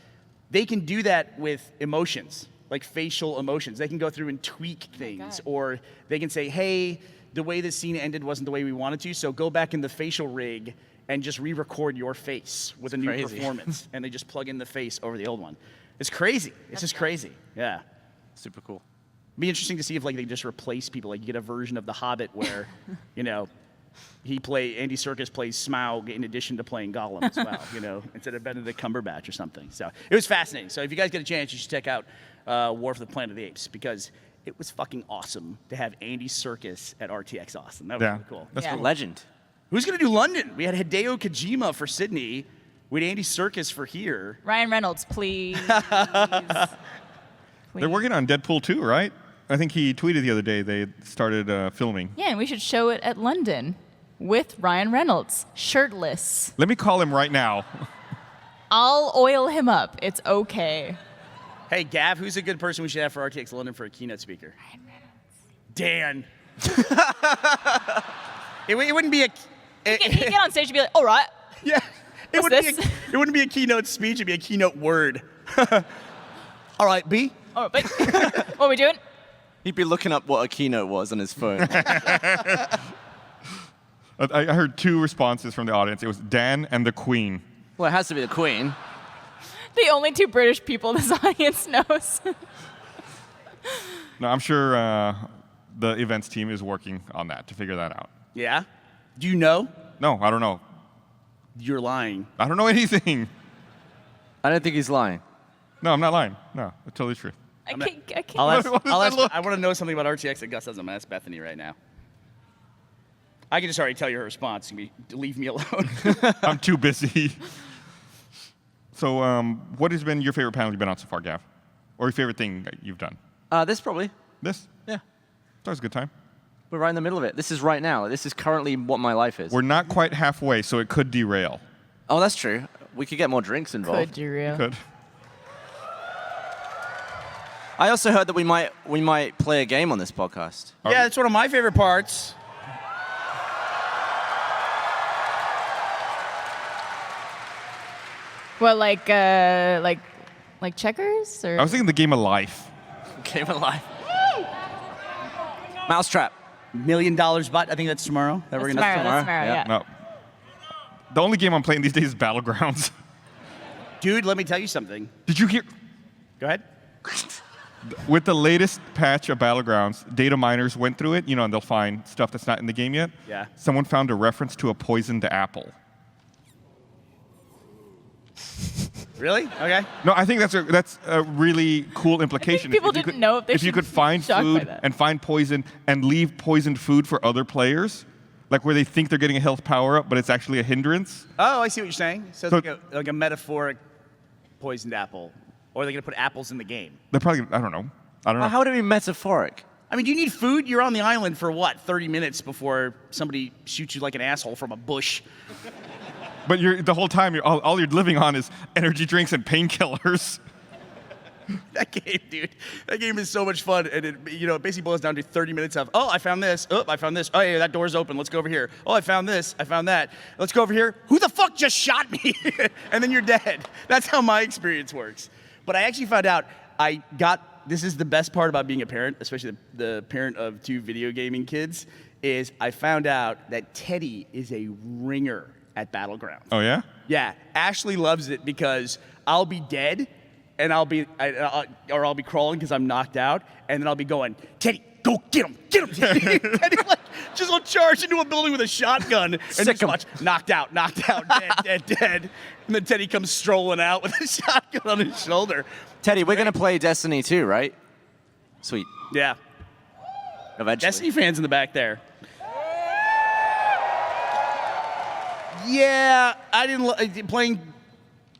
They can do that with emotions, like facial emotions. They can go through and tweak things, or they can say, hey, the way this scene ended wasn't the way we wanted to, so go back in the facial rig and just re-record your face with a new performance. And they just plug in the face over the old one. It's crazy. It's just crazy. Yeah. Super cool. Be interesting to see if like they just replace people. Like you get a version of The Hobbit where, you know, Andy Serkis plays Smaug in addition to playing Gollum as well, instead of Benedict Cumberbatch or something. So it was fascinating. So if you guys get a chance, you should check out War for the Planet of the Apes, because it was fucking awesome to have Andy Serkis at RTX Austin. That was really cool. That's Yeah. cool. Legend. Who's going to do London? We had Hideo Kojima for Sydney. We had Andy Serkis for here. Ryan Reynolds, please. They're working on Deadpool 2, right? I think he tweeted the other day they started filming. Yeah, and we should show it at London with Ryan Reynolds, shirtless. Let me call him right now. I'll oil him up. It's okay. Hey, Gav, who's a good person we should have for RTX London for a keynote speaker? Dan. it wouldn't be a... He'd get on stage and be like, all right. Yeah. What's this? It wouldn't be a keynote speech. It'd be a keynote word. All right, B. Oh, but what are we doing? He'd be looking up what a keynote was on his phone. I heard 2 responses from the audience. It was Dan and the Queen. Well, it has to be the Queen. The only 2 British people this audience knows. No, I'm sure the events team is working on that to figure that out. Yeah? Do you know? No, I don't know. You're lying. I don't know anything. I don't think he's lying. No, I'm not lying. No, that's totally true. I can't. I What does that look? want to know something about RTX that Gus doesn't. I'm going to ask Bethany right now. I can just already tell you her response. Leave me alone. I'm too busy. So, what has been your favorite panel you've been on so far, Gav? Or your favorite thing that you've done? This probably. This? Yeah. That was a good time. We're right in the middle of it. This is right now. This is currently what my life is. We're not quite halfway, so it could derail. Oh, that's true. We could get more drinks involved. Could you real? Could. I also heard that we might play a game on this podcast. Yeah, that's one of my favorite parts. Well, like checkers or? I was thinking the game of life. Game of life. Mousetrap. $1 Million Bot. I think that's tomorrow. That we're That's gonna tomorrow. That's tomorrow. Yeah. Yeah. No. The only game I'm playing these days is Battlegrounds. Dude, let me tell you something. Did you hear? Go ahead. With the latest patch of Battlegrounds, data miners went through it, and they'll find stuff that's not in the game yet. Yeah. Someone found a reference to a poisoned apple. Really? Okay. No, I think that's a really cool implication. people If you didn't could- know if they if you should could find be shocked by food that. and find poison and leave poisoned food for other players, like where they think they're getting a health power up, but it's actually a hindrance. Oh, I see what you're saying. So So- it's like a metaphoric poisoned apple. Or are they going to put apples in the game? They're probably, I don't know. How would it be metaphoric? I mean, do you need food? You're on the island for what, 30 minutes before somebody shoots you like an asshole from a bush? But the whole time, all you're living on is energy drinks and painkillers. That game, dude. That game is so much fun. And it basically boils down to 30 minutes of, oh, I found this. Oh, I found this. Oh, yeah, that door's open. Let's go over here. Oh, I found this. I found that. Let's go over here. Who the fuck just shot me? And then you're dead. That's how my experience works. But I actually found out this is the best part about being a parent, especially the parent of 2 video gaming kids, is I found out that Teddy is a ringer at Battlegrounds. Oh, yeah? Yeah, Ashley loves it because I'll be dead, and I'll be crawling because I'm knocked out, and then I'll be going, Teddy, go get him, Teddy. Teddy just will charge into a building with a shotgun and just watch, knocked out, dead. And then Teddy comes strolling out with a shotgun on his shoulder. Teddy, we're going to play Destiny 2, right? Sweet. Yeah, Eventually. Destiny fans in the back there. Yeah, I didn't playing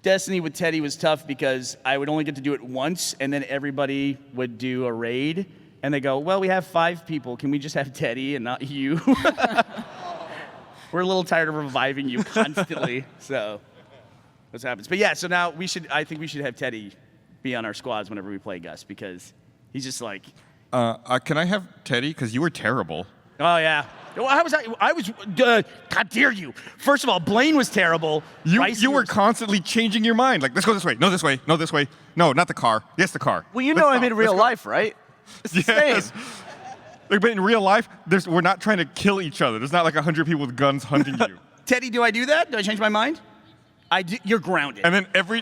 Destiny with Teddy was tough because I would only get to do it once, and then everybody would do a raid, and they go, well, we have 5 people. Can we just have Teddy and not you? We're a little tired of reviving you constantly, so that's what happens. But yeah, so now I think we should have Teddy be on our squads whenever we play Gus, because he's just like, Can I have Teddy? Because you were terrible. oh yeah. God dare you. First of all, Blaine was terrible. You were constantly changing your mind. Like, let's go this way. No, this way. No, this way. No, not the car. Yes, the car. Well, you know I'm in real life, right? It's the Yes. same. Like, but in real life, we're not trying to kill each other. There's not like 100 people with guns hunting you. Teddy, do I do that? Do I change my mind? You're grounded. And then every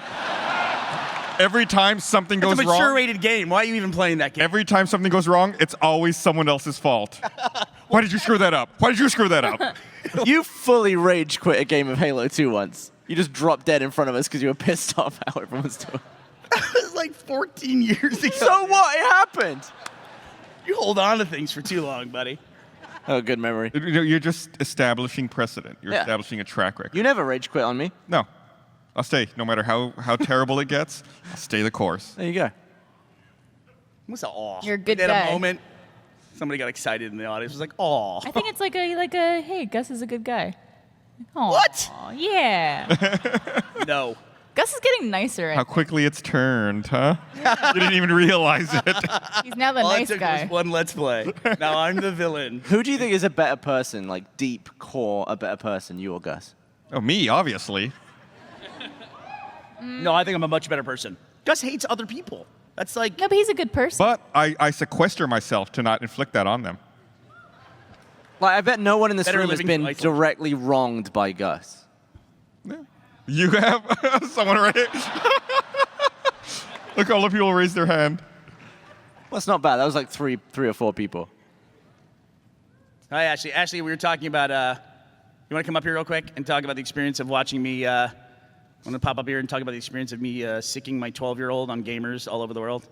time something It's goes a mature wrong, rated game. Why are you even playing that game? every time something goes wrong, it's always someone else's fault. Why did you screw that up? Why did you screw that up? You fully rage quit a game of Halo 2 once. You just dropped dead in front of us because you were pissed off how everyone was doing. That was like 14 years ago. So what? It happened. You hold on to things for too long, buddy. Oh, good memory. You're just establishing precedent. You're Yeah. establishing a track record. You never rage quit on me. No. I'll stay. No matter how terrible it gets, I'll stay the course. There you go. What's the aw? You're a good At guy. a moment, somebody got excited in the audience. It was like, aw. I think it's like a hey, Gus is a good guy. Aw, What? Yeah. No. Gus is getting nicer. How quickly it's turned, huh? You didn't even realize it. He's now the All nice it took guy. was one Let's Play. Now I'm the villain. Who do you think is a better person, like deep core, a better person, you or Gus? Oh, me, obviously. No, I think I'm a much better person. Gus hates other people. That's like, No, but he's a good person. But I sequester myself to not inflict that on them. Like, I bet no one in this Better room has living been life. directly wronged by Gus. You have someone right. Look, all the people raise their hand. Well, it's not bad. That was like three or four people. hi, Ashley. Ashley, we were talking about, you want to come up here real quick and talk about the experience of watching me, I'm going to pop up here and talk about the experience of me sicking my 12-year-old on gamers all over the world.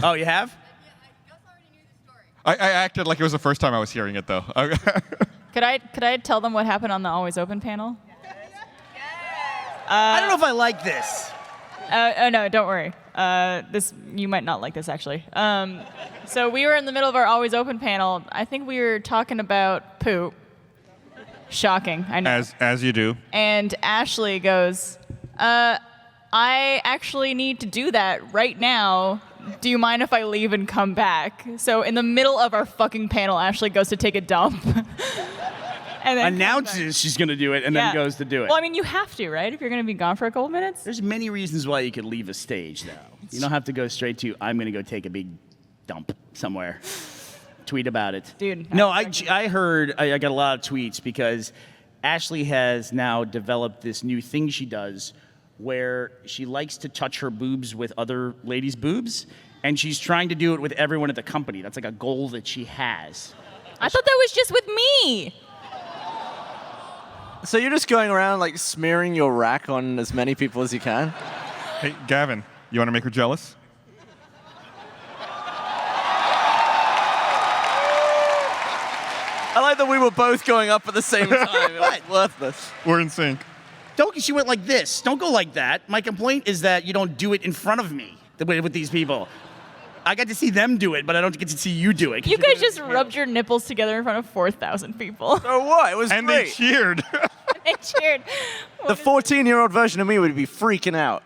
Oh, you have? I acted like it was the first time I was hearing it, though. Could I tell them what happened on the Always Open panel? I don't know if I like this. Oh no, don't worry. This you might not like this actually. So we were in the middle of our Always Open panel. I think we were talking about poop. Shocking, I know. As you do. And Ashley goes, I actually need to do that right now. Do you mind if I leave and come back? So in the middle of our fucking panel, Ashley goes to take a dump. And then Announces she's going to do it and Yeah. then goes to do it. Well, I mean, you have to, right? If you're going to be gone for a couple minutes. There's many reasons why you could leave a stage, though. You don't have to go straight to, I'm going to go take a big dump somewhere. Tweet about it. Dude, No, I heard, I got a lot of tweets because Ashley has now developed this new thing she does where she likes to touch her boobs with other ladies' boobs, and she's trying to do it with everyone at the company. That's like a goal that she has. I thought that was just with me. So you're just going around like smearing your rack on as many people as you can? Hey, Gavin, you want to make her jealous? I like that we were both going up at the same time. It was worthless. We're in sync. She went like this. Don't go like that. My complaint is that you don't do it in front of me with these people. I got to see them do it, but I don't get to see you do it. You guys just rubbed your nipples together in front of 4,000 people. So what? It was And great. they cheered. They cheered. The 14-year-old version of me would be freaking out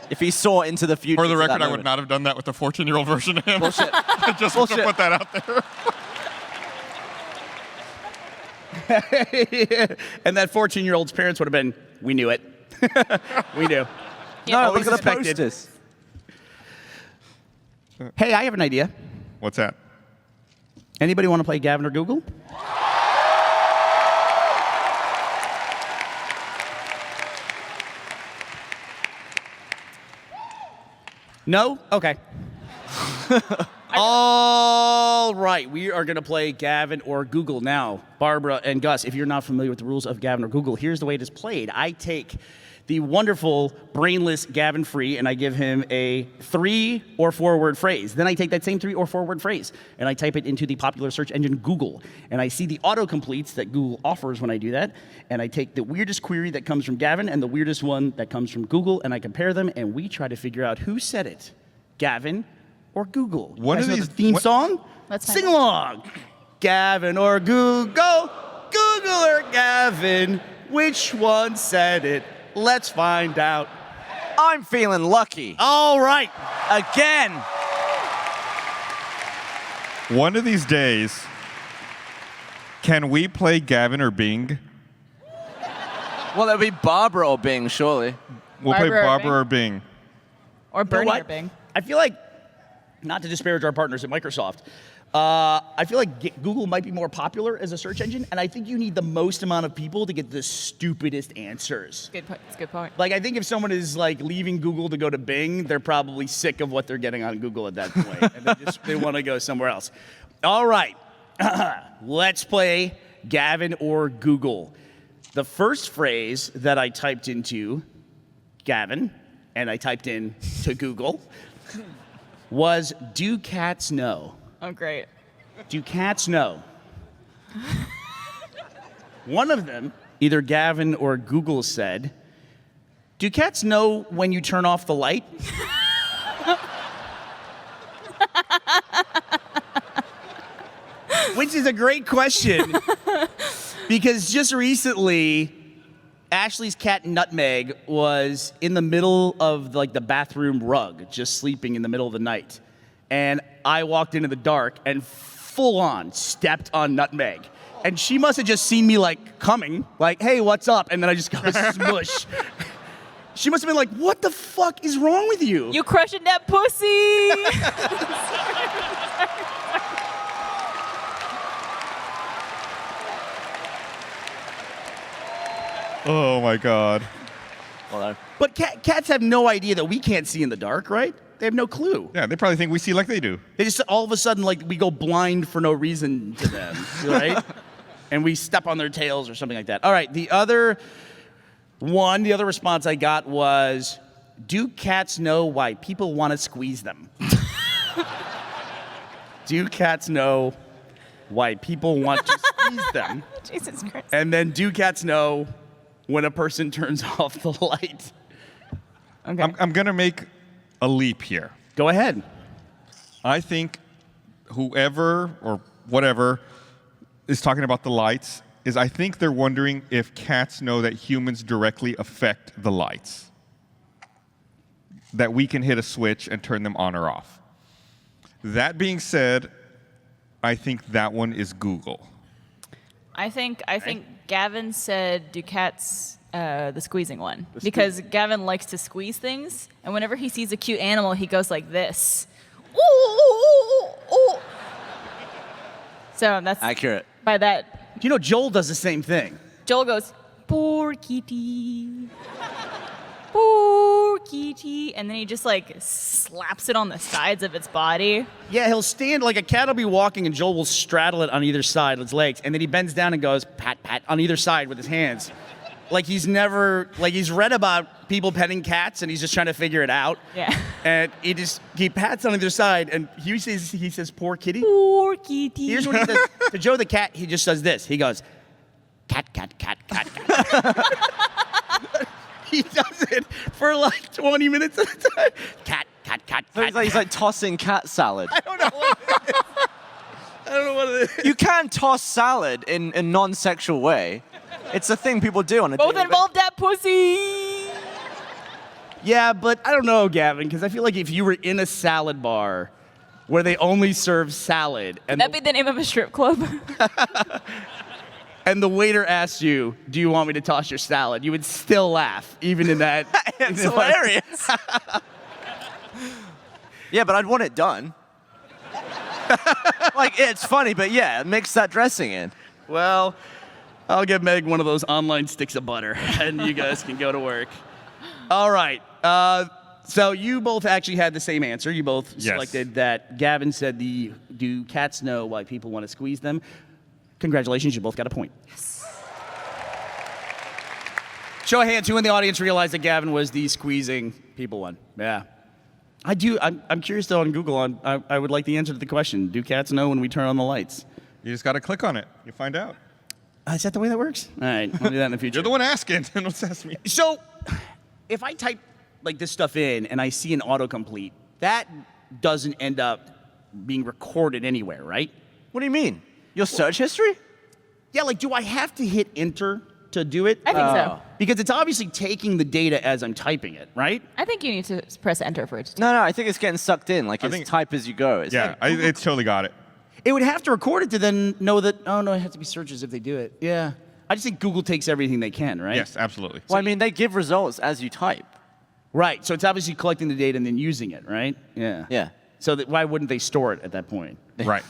if he saw into the future. For the to that record, I would moment. not have done that with the 14-year-old version of him. Bullshit. I just want to Bullshit. put that out there. And that 14-year-old's parents would have been, we knew it. We knew. No, Always look at the suspected. posters. Hey, I have an idea. What's that? Anybody want to play Gavin or Google? No? Okay. All right, we are going to play Gavin or Google now. Barbara and Gus, if you're not familiar with the rules of Gavin or Google, here's the way it is played. I take the wonderful, brainless Gavin Free, and I give him a 3 or 4 word phrase. Then I take that same 3 or 4 word phrase, and I type it into the popular search engine Google. And I see the autocompletes that Google offers when I do that, and I take the weirdest query that comes from Gavin and the weirdest one that comes from Google, and I compare them, and we try to figure out who said it, Gavin or Google. One You of guys know these- the theme what- song? Let's find Sing out. along. Gavin or Google, Google or Gavin, which one said it? Let's find out. I'm feeling lucky. All right. Again. One of these days, can we play Gavin or Bing? Well, it'll be Barbara or Bing, surely. We'll play Barbara or Barbara or Bing. Or You know Burnie what? or Bing. I feel like, not to disparage our partners at Microsoft, I feel like Google might be more popular as a search engine, and I think you need the most amount of people to get the stupidest answers. It's a good point. Like, I think if someone is like leaving Google to go to Bing, they're probably sick of what they're getting on Google at that point, and they want to go somewhere else. All right, let's play Gavin or Google. The first phrase that I typed into Gavin, and I typed in to Google, was, do cats know? Oh, great. Do cats know? One of them, either Gavin or Google, said, do cats know when you turn off the light? Which is a great question, because just recently, Ashley's cat Nutmeg was in the middle of the bathroom rug, just sleeping in the middle of the night. And I walked into the dark and full on stepped on Nutmeg. And she must have just seen me coming, hey, what's up? And then I just go smush. She must have been like, what the fuck is wrong with you? You crushing that pussy! Oh my God. Well, But cats have no idea that we can't see in the dark, right? They have no clue. Yeah, they probably think we see like they do. They just all of a sudden we go blind for no reason to them, right? And we step on their tails or something like that. All right, the other response I got was, do cats know why people want to squeeze them? Do cats know why people want to squeeze them? Jesus Christ. And then do cats know when a person turns off the light? Okay. I'm going to make a leap here. Go ahead. I think whoever or whatever is talking about the lights I think they're wondering if cats know that humans directly affect the lights. That we can hit a switch and turn them on or off. That being said, I think that one is Google. I think Gavin said, do cats, the squeezing one. Because Gavin likes to squeeze things, and whenever he sees a cute animal, he goes like this. Ooh, ooh, ooh, ooh. So that's accurate. By that, You know, Joel does the same thing. Joel goes, poor kitty. Poor kitty. And then he just slaps it on the sides of its body. Yeah, he'll stand, a cat will be walking and Joel will straddle it on either side, its legs, and then he bends down and goes, pat, pat, on either side with his hands. He's read about people petting cats and he's just trying to figure it out. Yeah. And he pats on either side and he says, poor kitty. Poor kitty. Here's what he does. To Joe the cat, he just does this. He goes, cat, cat, cat, cat, cat. He does it for 20 minutes at a time. Cat, cat, cat, So cat. he's like tossing cat salad. I don't know what it is. I don't know what it is. You can toss salad in a non-sexual way. It's a thing people do on a Both daily involve that pussy. Yeah, but I don't know, Gavin, because I feel like if you were in a salad bar where they only serve salad and That'd be the name of a strip club. and the waiter asks you, do you want me to toss your salad? You would still laugh, even in that. It's hilarious. Yeah, but I'd want it done. It's funny, but yeah, mix that dressing in. Well, I'll get Meg one of those online sticks of butter, and you guys can go to work. All right. So you both actually had the same answer. You both Yes. selected that. Gavin said do cats know why people want to squeeze them? Congratulations, you both got a point. Yes. Show of hands, who in the audience realized that Gavin was the squeezing people one? Yeah. I do. I'm curious, though, on Google. I would like the answer to the question. Do cats know when we turn on the lights? You just got to click on it. You find out. Is that the way that works? All right, I'll do that in the future. You're the one asking. Don't ask me. So, if I type this stuff in and I see an autocomplete, that doesn't end up being recorded anywhere, right? What do you mean? Your search history? Yeah, do I have to hit enter to do it? I think so. Because it's obviously taking the data as I'm typing it, right? I think you need to press enter for it to No, I think it's getting sucked in. It's think- type as you go. It's Yeah, it's totally got it. It would have to record it to then know that, oh, no, it has to be searches if they do it. Yeah. I just think Google takes everything they can, right? Yes, absolutely. Well, I mean, they give results as you type. Right, so it's obviously collecting the data and then using it, right? Yeah. Yeah. So why wouldn't they store it at that point? Right.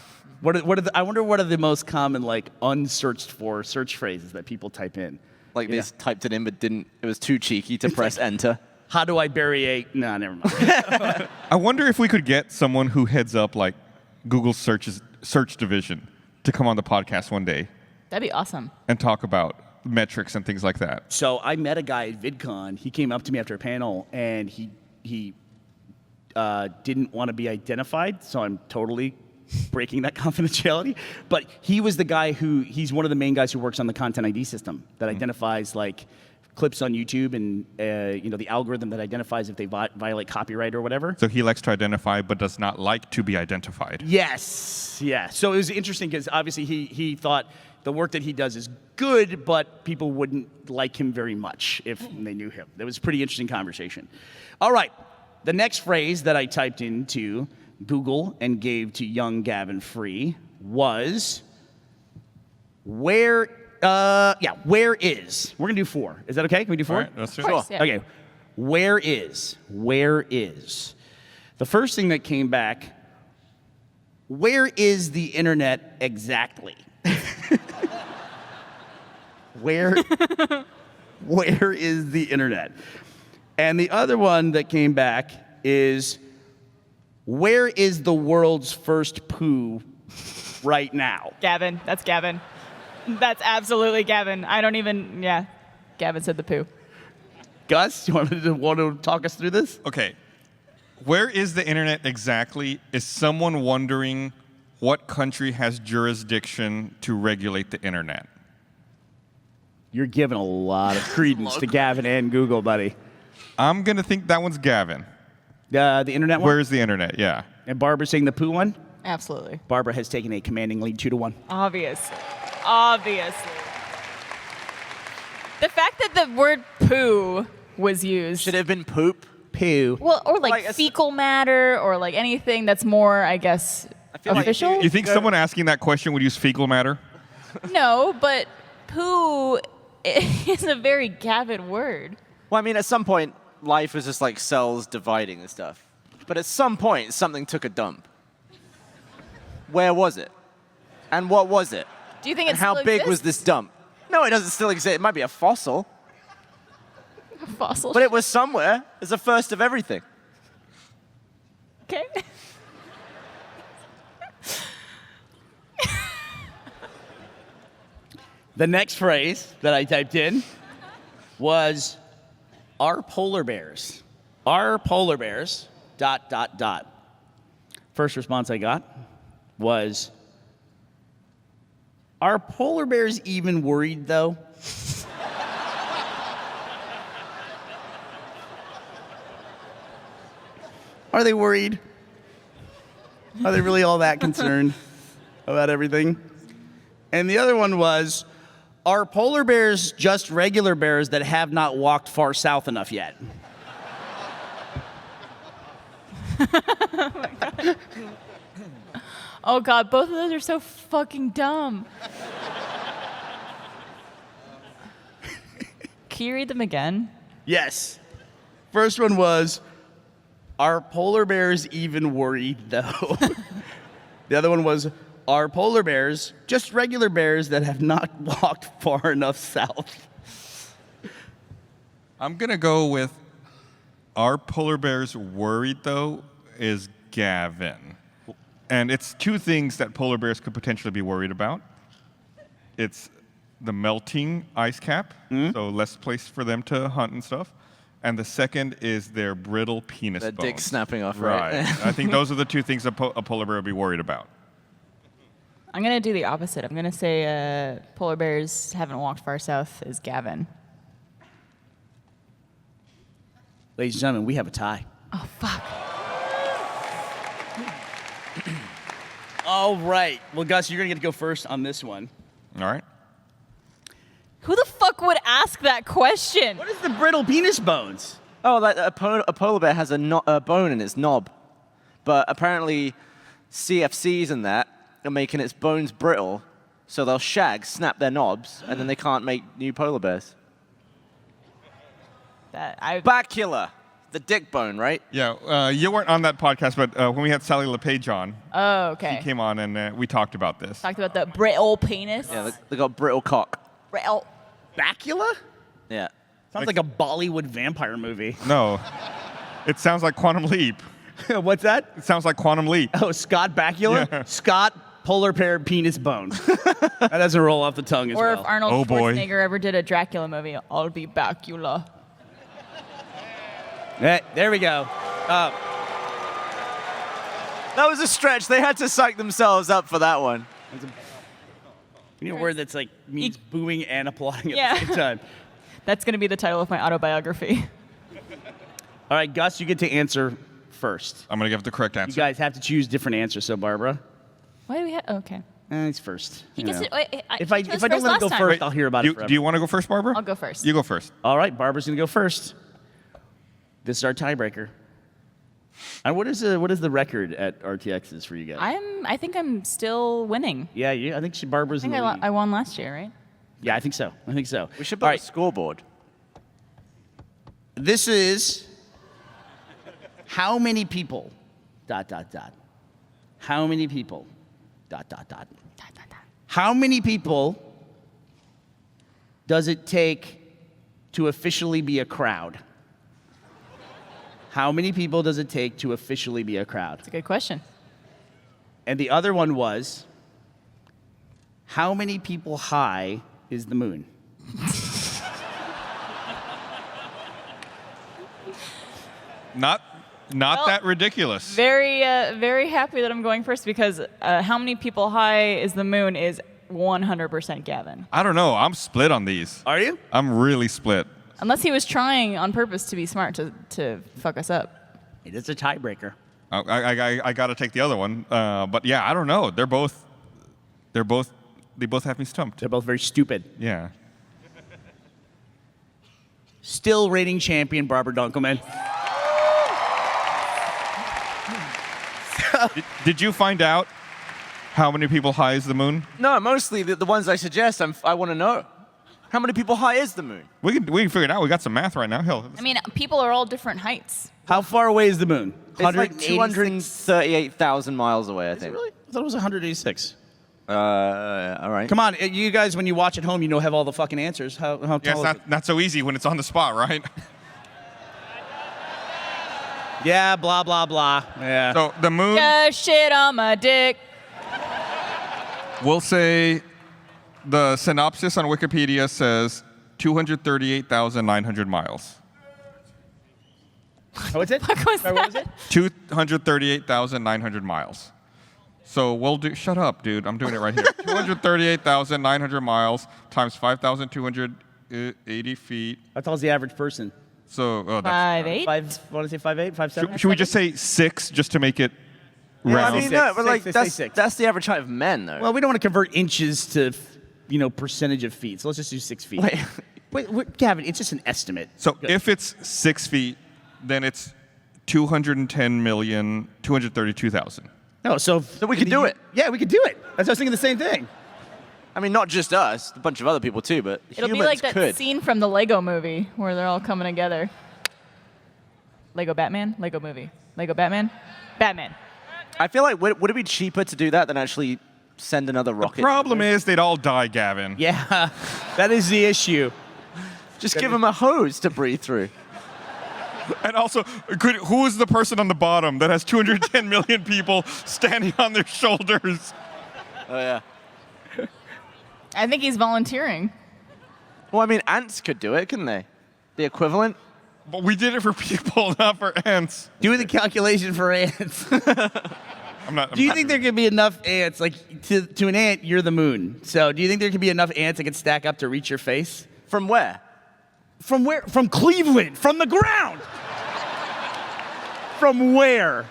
I wonder what are the most common, unsearched for search phrases that people type in? They typed it in but didn't. It was too cheeky to press enter. How do I bury a... No, never mind. I wonder if we could get someone who heads up Google's search division to come on the podcast one day That'd be awesome. and talk about metrics and things like that. So I met a guy at VidCon. He came up to me after a panel, and he didn't want to be identified. So I'm totally breaking that confidentiality. But he was the guy he's one of the main guys who works on the content ID system that identifies like clips on YouTube and the algorithm that identifies if they violate copyright or whatever. So he likes to identify, but does not like to be identified. Yes, yeah. So it was interesting because obviously he thought the work that he does is good, but people wouldn't like him very much if they knew him. It was a pretty interesting conversation. All right, the next phrase that I typed into Google and gave to young Gavin free was where is? We're gonna do 4. Is that okay? Can we do 4? All right, let's do Of course, it. yeah. Okay. Where is? The first thing that came back, where is the internet exactly? Where is the internet? And the other one that came back is, where is the world's first poo right now? Gavin. That's Gavin. That's absolutely Gavin. Gavin said the poo. Gus, you want to talk us through this? Okay. Where is the internet exactly? Is someone wondering what country has jurisdiction to regulate the internet? You're giving a lot of credence to Gavin and Google, buddy. I'm going to think that one's Gavin. The internet one? Where is the internet? Yeah. And Barbara saying the poo one? Absolutely. Barbara has taken a commanding lead 2-1. Obviously. The fact that the word poo was used. Should it have been poop? Poo. Well, or like Like a- fecal matter, or like anything that's more, I guess, feel like official. You think someone asking that question would use fecal matter? No, but poo is a very Gavin word. Well, I mean, at some point, life was just like cells dividing and stuff. But at some point, something took a dump. Where was it? And what was it? Do you think And it how still big was exists? this dump? No, it doesn't still exist. It might be a fossil, Fossil. but it was somewhere. It's the first of everything. Okay. The next phrase that I typed in was, are polar bears? Are polar bears ... First response I got was, are polar bears even worried though? Are they worried? Are they really all that concerned about everything? And the other one was, are polar bears just regular bears that have not walked far south enough yet? Oh God, both of those are so fucking dumb. Can you read them again? Yes. First one was, are polar bears even worried though? The other one was, are polar bears just regular bears that have not walked far enough south? I'm going to go with, are polar bears worried, though, is Gavin. And it's 2 things that polar bears could potentially be worried about. It's the melting ice cap, so less place for them to hunt and stuff. And the second is their brittle penis Their bones. dick snapping off, Right. right? I think those are the 2 things a polar bear would be worried about. I'm gonna do the opposite. I'm gonna say polar bears haven't walked far south is Gavin. Ladies and gentlemen, we have a tie. Oh fuck. All right. Well, Gus, you're going to get to go first on this one. All right? Who the fuck would ask that question? What is the brittle penis bones? Oh, like a polar bear has a bone in its knob. But apparently, CFCs and that are making its bones brittle, so they'll snap their knobs, and then they can't make new polar bears. Bacula, the dick bone, right? Yeah, you weren't on that podcast, but when we had Sally LePage on, Oh, okay. she came on and we talked about this. Talked about the brittle penis. Yeah, they got brittle cock. Brittle. Bacula? Yeah. Sounds like a Bollywood vampire movie. No, it sounds like Quantum Leap. What's that? It sounds like Quantum Leap. Oh, Scott Bakula? Yeah. Scott polar bear penis bone. That doesn't roll off the tongue as Or well. if Arnold Oh, boy. Schwarzenegger ever did a Dracula movie, I'll be Bacula. There we go. That was a stretch. They had to psych themselves up for that one. You need a word that's like means booing and applauding at Yeah. the same time. That's going to be the title of my autobiography. All right, Gus, you get to answer first. I'm going to give the correct You answer. guys have to choose different answers. So, Barbara, Why do we have? Okay. he's first. He you gets know. it. Wait, If I he chose don't first let it go last time. first, I'll hear about it forever. Do you want to go first, Barbara? I'll go first. You go first. All right, Barbara's gonna go first. This is our tiebreaker. And what is the record at RTXs for you guys? I think I'm still winning. Yeah, I think Barbara's I in think the I lead. won last year, right? Yeah, I think so. We should All build right, a scoreboard. this is how many people. ... How many people. ... How many people does it take to officially be a crowd? How many people does it take to officially be a crowd? It's a good question. And the other one was, how many people high is the moon? Not Well, that ridiculous. Very happy that I'm going first because how many people high is the moon is 100% Gavin. I don't know. I'm split on these. Are you? I'm really split. Unless he was trying on purpose to be smart to fuck us up. It is a tiebreaker. I got to take the other one. But yeah, I don't know. They both have me stumped. They're both very stupid. Yeah. Still reigning champion, Barbara Dunkelman. Did you find out how many people high is the moon? No, mostly the ones I suggest. I want to know. How many people high is the moon? We can figure it out. We got some math right now. Hell. I mean, people are all different heights. How far away is the moon? It's like 186? 238,000 miles away, I Is it think. really? I thought it was 186. All right. Come on, you guys, when you watch at home, you know have all the fucking answers. How Yeah, tall it's is not so easy when it's on the spot, right? it? Yeah, blah, blah, blah. Yeah. So the moon, Just shit on my dick. we'll say the synopsis on Wikipedia says 238,900 miles. What's it? What was Sorry, what was it? 238,900 miles. So we'll do. Shut up, dude. I'm doing it right here. 238,900 miles times 5,280 feet. How tall is the average person? So that's, 5'8". Want to say 5'8", 5'7"? should we just say 6 just to make it Yeah, round? I mean, Six, no, but like six, let's say that's 6. that's the average height of men, though. Well, we don't want to convert inches to, percentage of feet. So let's just do 6 feet. Wait, Gavin, it's just an estimate. So Good. if it's 6 feet, then it's 210,232,000. No, so we could do it. Yeah, we could do it. That's what I was thinking the same thing. I mean, not just us, a bunch of other people too, but It'll humans be like that could. scene from the Lego movie where they're all coming together. Lego Batman? Lego movie. Lego Batman? Batman. I feel like would it be cheaper to do that than actually send another rocket? Problem is they'd all die, Gavin. Yeah, that is the issue. Just give them a hose to breathe through. And also, who is the person on the bottom that has 210 million people standing on their shoulders? Oh yeah. I think he's volunteering. Well, I mean, ants could do it, couldn't they? The equivalent. But we did it for people, not for ants. Do the calculation for ants. I'm not. Do you think there could be enough ants? Like, to an ant, you're the moon. So do you think there could be enough ants that could stack up to reach your face? From where? From where? From Cleveland. From the ground. From where?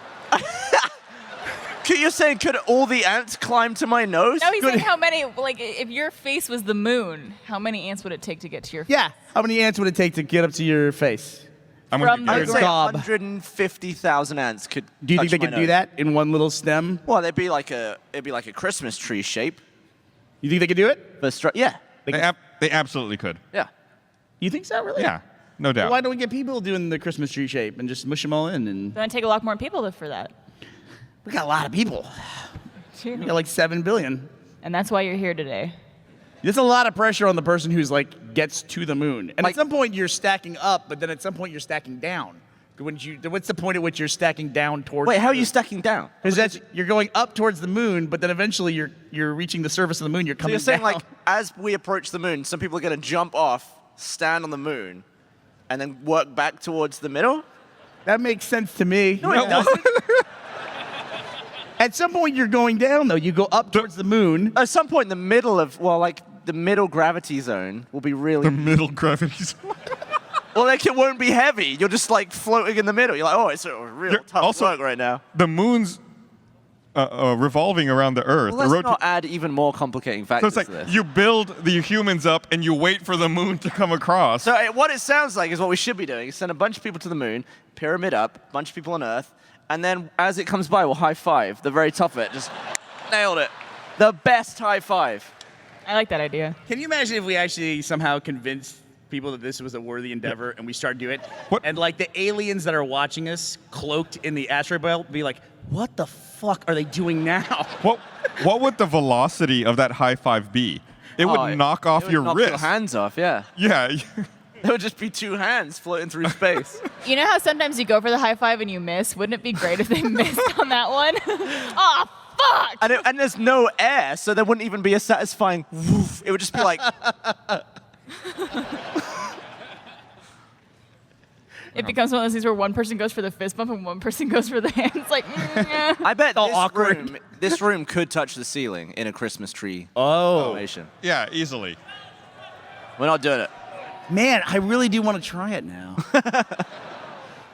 You're saying could all the ants climb to my nose? No, he's saying how many, like, if your face was the moon, how many ants would it take to get to your face? Yeah. How many ants would it take to get up to your face? I'm From gonna I be would the good. say Gob. 150,000 ants could. Do you think touch they my could do nose. that in one little stem? Well, it'd be like a Christmas tree shape. You think they could do it? But yeah, They absolutely could. yeah. You think so, really? Yeah, no doubt. Why don't we get people doing the Christmas tree shape and just mush them all in? And It's going to take a lot more people for that. we got a lot of people. We got like 7 billion. And that's why you're here today. There's a lot of pressure on the person who's like gets to the moon. And Like- at some point you're stacking up, but then at some point you're stacking down. What's the point at which you're stacking down towards? Wait, how are you stacking down? Because you're going up towards the moon, but then eventually you're reaching the surface of the moon. You're So coming you're saying down. like as we approach the moon, some people are going to jump off, stand on the moon, and then work back towards the middle? That makes sense to me. No, it doesn't. At some point, you're going down, though. You go up towards the moon. At some point in the middle of, the middle gravity zone will be really... The middle gravity zone. Well, like it won't be heavy. You're just like floating in the middle. You're like, oh, it's a real tough also- work right now. The moon's revolving around the Earth. Well, let's not add even more complicating So factors it's to like this. you build the humans up and you wait for the moon to come across. So what it sounds like is what we should be doing. Send a bunch of people to the moon, pyramid up, a bunch of people on Earth, and then as it comes by, we'll high five the very top of it. Just nailed it. The best high five. I like that idea. Can you imagine if we actually somehow convinced people that this was a worthy endeavor and we start doing it? What? And like the aliens that are watching us cloaked in the asteroid belt be like, what the fuck are they doing now? What would the velocity of that high five be? It would knock off it would your knock wrist. your hands off, yeah. Yeah. It would just be two hands floating through space. You know how sometimes you go for the high five and you miss? Wouldn't it be great if they missed on that one? Oh, fuck! And there's no air, so there wouldn't even be a satisfying woof. It would just be like... It becomes one of those things where one person goes for the fist bump and one person goes for the hands. Like, I bet all this awkward. this room could touch the ceiling in a Christmas tree Oh. formation. Yeah, easily. We're not doing it. Man, I really do want to try it now.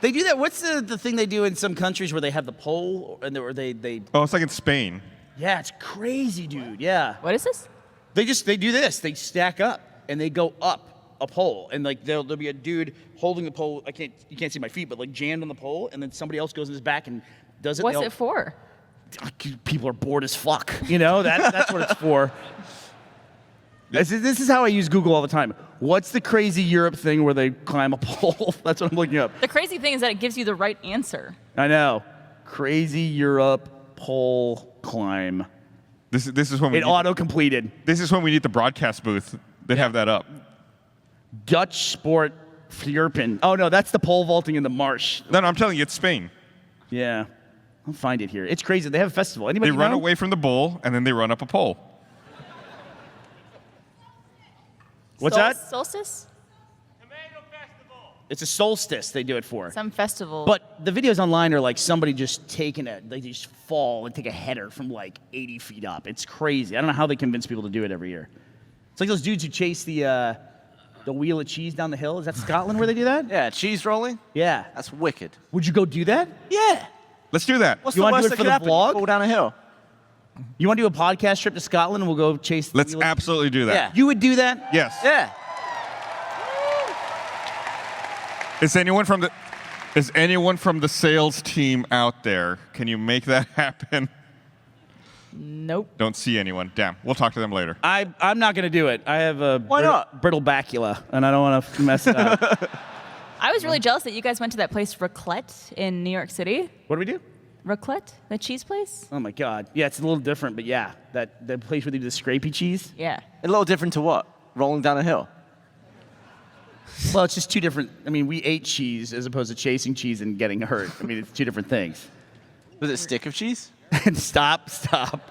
They do that. What's the thing they do in some countries where they have the pole and they Oh, it's like in Spain. yeah, it's crazy, dude. Yeah. what is this? They do this. They stack up and they go up a pole, and like there'll be a dude holding the pole. You can't see my feet, but like jammed on the pole, and then somebody else goes in his back and does it. What's it for? People are bored as fuck. You know that's what it's for. This is how I use Google all the time. What's the crazy Europe thing where they climb a pole? That's what I'm looking up. The crazy thing is that it gives you the right answer. I know. Crazy Europe pole climb. This is when we It auto completed. This is when we need the broadcast booth. They have that up. Dutch sport Fjurpen. Oh no, that's the pole vaulting in the marsh. No, I'm telling you, it's Spain. Yeah. I'll find it here. It's crazy. They have a festival. Anybody They run know? away from the bull and then they run up a pole. What's that? Solstice? It's a solstice they do it for. Some festival. But the videos online are like somebody just they just fall and take a header from like 80 feet up. It's crazy. I don't know how they convince people to do it every year. It's like those dudes who chase the wheel of cheese down the hill. Is that Scotland where they do that? Yeah, cheese rolling. Yeah. That's wicked. Would you go do that? Yeah. Let's do that. What's You the wanna do worst it that for could the happen? vlog? Fall down a hill. You want to do a podcast trip to Scotland and we'll go chase the Let's wheel of- absolutely do that. Yeah. You would do that? Yes. Yeah. Is anyone from the sales team out there? Can you make that happen? nope. Don't see anyone. Damn. We'll talk to them later. I'm not going to do it. I have a Why not? brittle bacula, and I don't want to mess it up. I was really jealous that you guys went to that place, Raclette, in New York City. What do we do? Raclette? The cheese place? Oh my God. Yeah, it's a little different, but yeah, the place where they do the scrapey cheese. Yeah. A little different to what? Rolling down a hill. Well, it's just two different. I mean, we ate cheese as opposed to chasing cheese and getting hurt. I mean, it's two different things. Was it stick of cheese? Stop.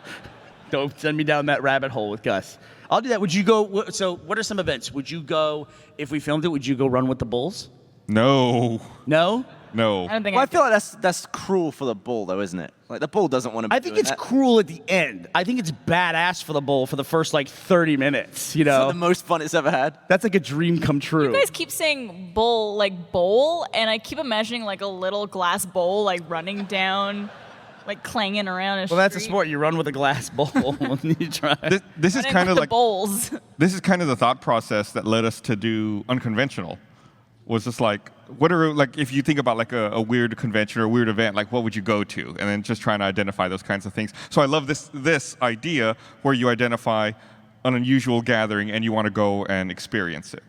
Don't send me down that rabbit hole with Gus. I'll do that. Would you go? So, what are some events? Would you go if we filmed it? Would you go run with the bulls? No. No. No. I don't think Well, I feel like that's cruel for the bull, though, isn't it? Like the bull doesn't want to. I think it's cruel at the end. I think it's badass for the bull for the first like 30 minutes. You It's know, not the most fun it's ever had. that's like a dream come true. You guys keep saying bowl, like bowl, and I keep imagining like a little glass bowl, like running down, like clanging around a Well, that's a street. sport. You run with a glass bowl when you try. This is Running kind of with the like bowls. this is kind of the thought process that led us to do unconventional. Was just like, what are, like, if you think about like a weird convention or a weird event, like what would you go to? And then just trying to identify those kinds of things. So I love this idea where you identify an unusual gathering and you want to go and experience it.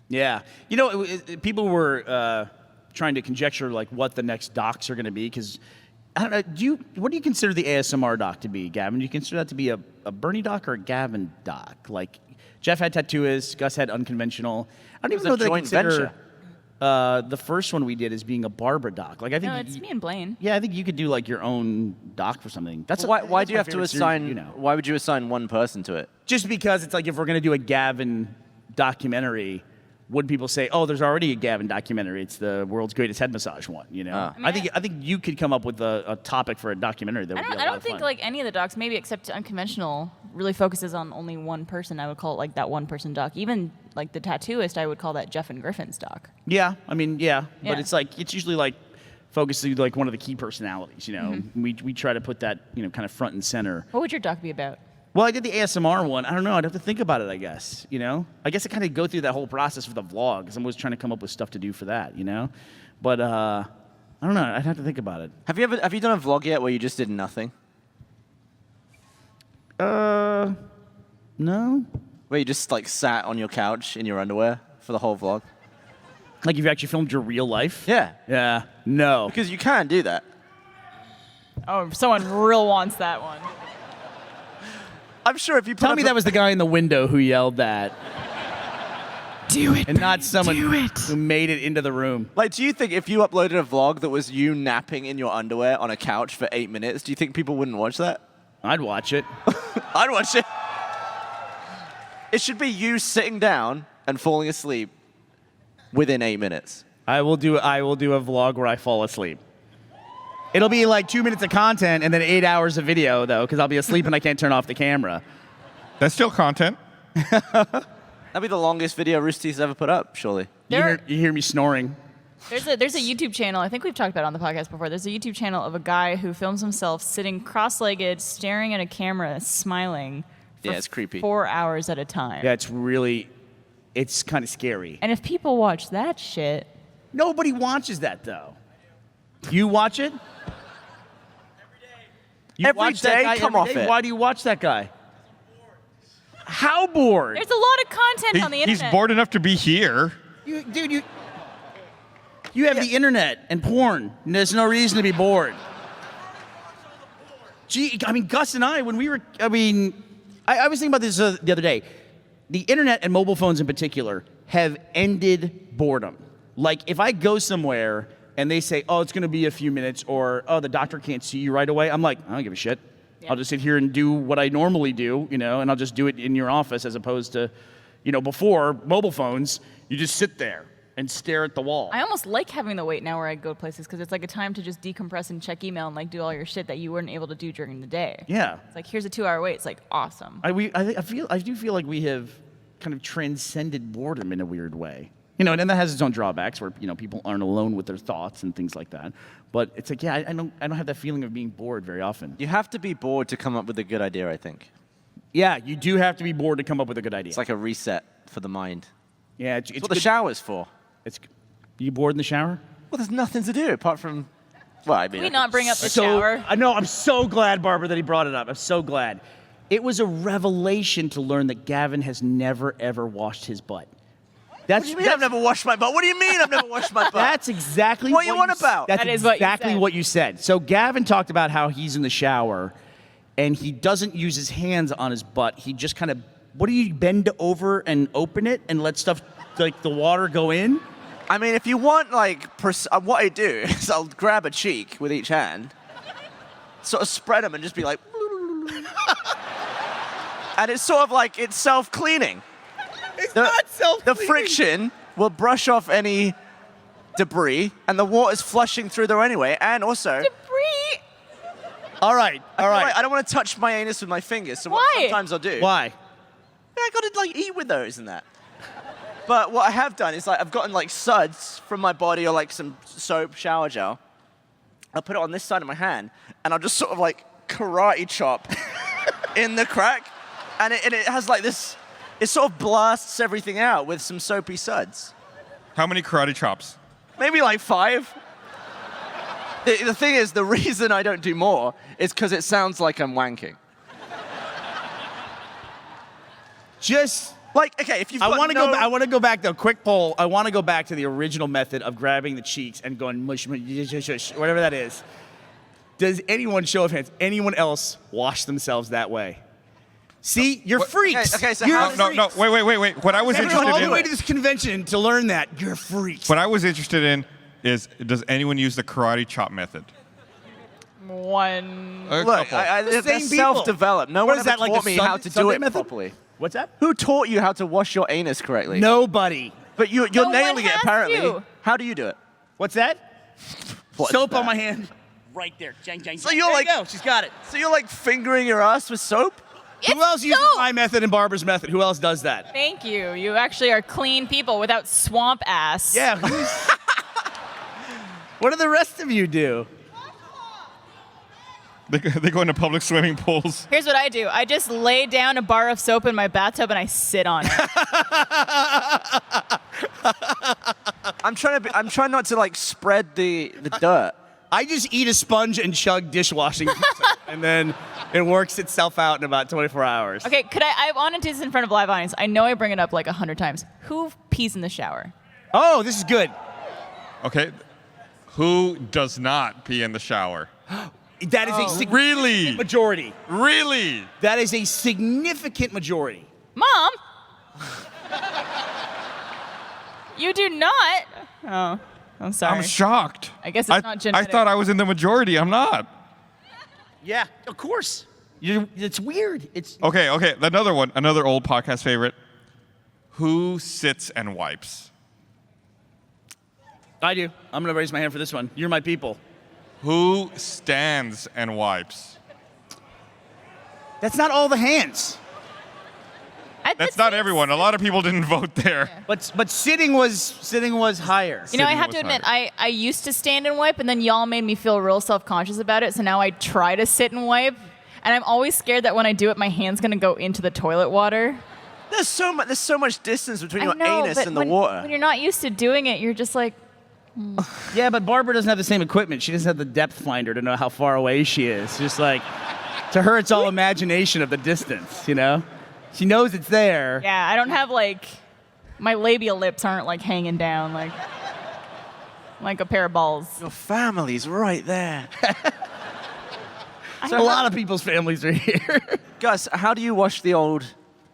Yeah, you know, people were trying to conjecture like what the next docs are going to be because I don't know. What do you consider the ASMR doc to be, Gavin? Do you consider that to be a Burnie doc or a Gavin doc? Like Jeff had tattooists, Gus had unconventional. I don't even know a that I joint consider. venture. the first one we did is being a Barbara doc. Like I think No, it's me and Blaine. Yeah, I think you could do like your own doc for something. That's Why that's do you my have to favorite series, assign? you know. Why would you assign one person to it? Just because it's like if we're gonna do a Gavin documentary, would people say, "Oh, there's already a Gavin documentary. It's the world's greatest head massage one." You know, Ah. I think you could come up with a topic for a documentary that would be a lot I don't of think fun. like any of the docs, maybe except Unconventional, really focuses on only one person. I would call it like that one person doc. Even like the Tattooist, I would call that Jeff and Griffin's doc. Yeah, I mean, yeah, but Yeah. it's like it's usually like focusing like one of the key personalities. You know, we try to put that kind of front and center. What would your doc be about? Well, I did the ASMR one. I don't know. I'd have to think about it, I guess. I guess I kind of go through that whole process for the vlog because I'm always trying to come up with stuff to do for that. But I don't know. I'd have to think about it. Have you done a vlog yet where you just did nothing? No. Where you just like sat on your couch in your underwear for the whole vlog? Like if you actually filmed your real life? Yeah. Yeah. No. Because you can do that. Oh, someone real wants that one. I'm sure if you put Tell up me a- that was the guy in the window who yelled that, Do it. and not someone do it. who made it into the room. Like, do you think if you uploaded a vlog that was you napping in your underwear on a couch for 8 minutes, do you think people wouldn't watch that? I'd watch it. I'd watch it. It should be you sitting down and falling asleep within 8 minutes. I will do a vlog where I fall asleep. It'll be like 2 minutes of content and then 8 hours of video, though, because I'll be asleep and I can't turn off the camera. That's still content. That'd be the longest video Rooster Teeth's ever put up, surely. You hear me snoring. There's a YouTube channel, I think we've talked about it on the podcast before. There's a YouTube channel of a guy who films himself sitting cross-legged, staring at a camera, smiling for Yeah, it's creepy. 4 hours at a time. Yeah, it's kind of scary. And if people watch that shit, Nobody watches that, though. You watch it? You Every watch that day? guy Come every off day? it. Why do you watch that guy? How bored? there's a lot of content on the He's internet. bored enough to be here. You have the internet and porn. And there's no reason to be bored. Gee, I mean, Gus and I, when we were, I was thinking about this the other day. The internet and mobile phones in particular have ended boredom. Like, if I go somewhere and they say, oh, it's going to be a few minutes, or, oh, the doctor can't see you right away, I'm like, I don't give a shit. Yeah. I'll just sit here and do what I normally do, and I'll just do it in your office as opposed to, before mobile phones, you just sit there and stare at the wall. I almost like having the wait now where I go places because it's like a time to just decompress and check email and like do all your shit that you weren't able to do during the day. Yeah. It's like, here's a 2-hour wait. It's like, awesome. I do feel like we have kind of transcended boredom in a weird way. And that has its own drawbacks where, people aren't alone with their thoughts and things like that. But it's like, yeah, I don't have that feeling of being bored very often. You have to be bored to come up with a good idea, I think. Yeah, you do have to be bored to come up with a good idea. It's like a reset for the mind. yeah, It's it's what the good- shower's for. You bored in the shower? Well, there's nothing to do apart from, well, I mean, Can we not bring up the So shower? I know. I'm so glad, Barbara, that he brought it up. I'm so glad. It was a revelation to learn that Gavin has never ever washed his butt. What do you mean I've never washed my butt? What do you mean I've never washed my butt? That's exactly What you on about? That's That is what you exactly said. what you said. So Gavin talked about how he's in the shower, and he doesn't use his hands on his butt. He just kind of, what do you bend over and open it and let stuff like the water go in? I mean, if you want, like, what I do is I'll grab a cheek with each hand, sort of spread them and just be like, and it's sort of like it's self-cleaning. It's The- not self-cleaning. The friction will brush off any debris, and the water's flushing through there anyway. And also, Debris. All right. I don't want to touch my anus with my fingers. So what Why? sometimes I'll do. Why? I got to like eat with those and that. But what I have done is like I've gotten like suds from my body or like some soap, shower gel. I'll put it on this side of my hand, and I'll just sort of like karate chop in the crack, and it has like this. It sort of blasts everything out with some soapy suds. How many karate chops? Maybe like 5. The thing is, the reason I don't do more is because it sounds like I'm wanking. Just. Like, okay, if you've I got want to no... go. I want to go back though. Quick poll. I want to go back to the original method of grabbing the cheeks and going mush, mush, shush, shush, whatever that is. Does anyone, show of hands, anyone else wash themselves that way? See, you're freaks. okay, so you're how No, no, wait. What I was Everyone interested all the in. way to this convention to learn that you're freaks. What I was interested in is, does anyone use the karate chop method? One. A Look, couple. The they're same people. self-developed. No What one is ever that, like taught the me Sun- how to do Sunday it method? properly. What's that? Who taught you how to wash your anus correctly? Nobody. But you're No one nailing it, has apparently. to. How do you do it? What's that? What's Soap on that? my hand. Right there. Jang, jang, So jang. you're There like- you go. She's got it. So you're like fingering your ass with soap? Who else uses soap. my method and Barbara's method? Who else does that? Thank you. You actually are clean people without swamp ass. Yeah. What do the rest of you do? They go into public swimming pools. Here's what I do. I just lay down a bar of soap in my bathtub and I sit on it. I'm trying not to like spread the dirt. I just eat a sponge and chug dishwashing pizza, and then it works itself out in about 24 hours. Okay, I want to do this in front of live audience. I know I bring it up like 100 times. Who pees in the shower? Oh, this is good. Okay. Who does not pee in the shower? That is a significant Really? majority. Really? That is a significant majority. Mom? You do not? Oh, I'm sorry. I'm shocked. I guess it's not I genetic. thought I was in the majority. I'm not. Yeah, of course. It's weird. It's Okay. Another one. Another old podcast favorite. Who sits and wipes? I do. I'm gonna raise my hand for this one. You're my people. Who stands and wipes? That's not all the hands. That's not everyone. A lot of people didn't vote there. But sitting was higher. You know, I Sitting have was to admit, hard. I used to stand and wipe, and then y'all made me feel real self-conscious about it, so now I try to sit and wipe, and I'm always scared that when I do it, my hand's going to go into the toilet water. There's so much distance between I your know, anus but and the when, water. when you're not used to doing it, you're just like, Yeah, but Barbara doesn't have the same equipment. She doesn't have the depth finder to know how far away she is. Just like, to her, it's all imagination of the distance, you know? She knows it's there. yeah, I don't have like, my labial lips aren't like hanging down like a pair of balls. Your family's right there. So a lot of people's families are here. Gus, how do you wash the old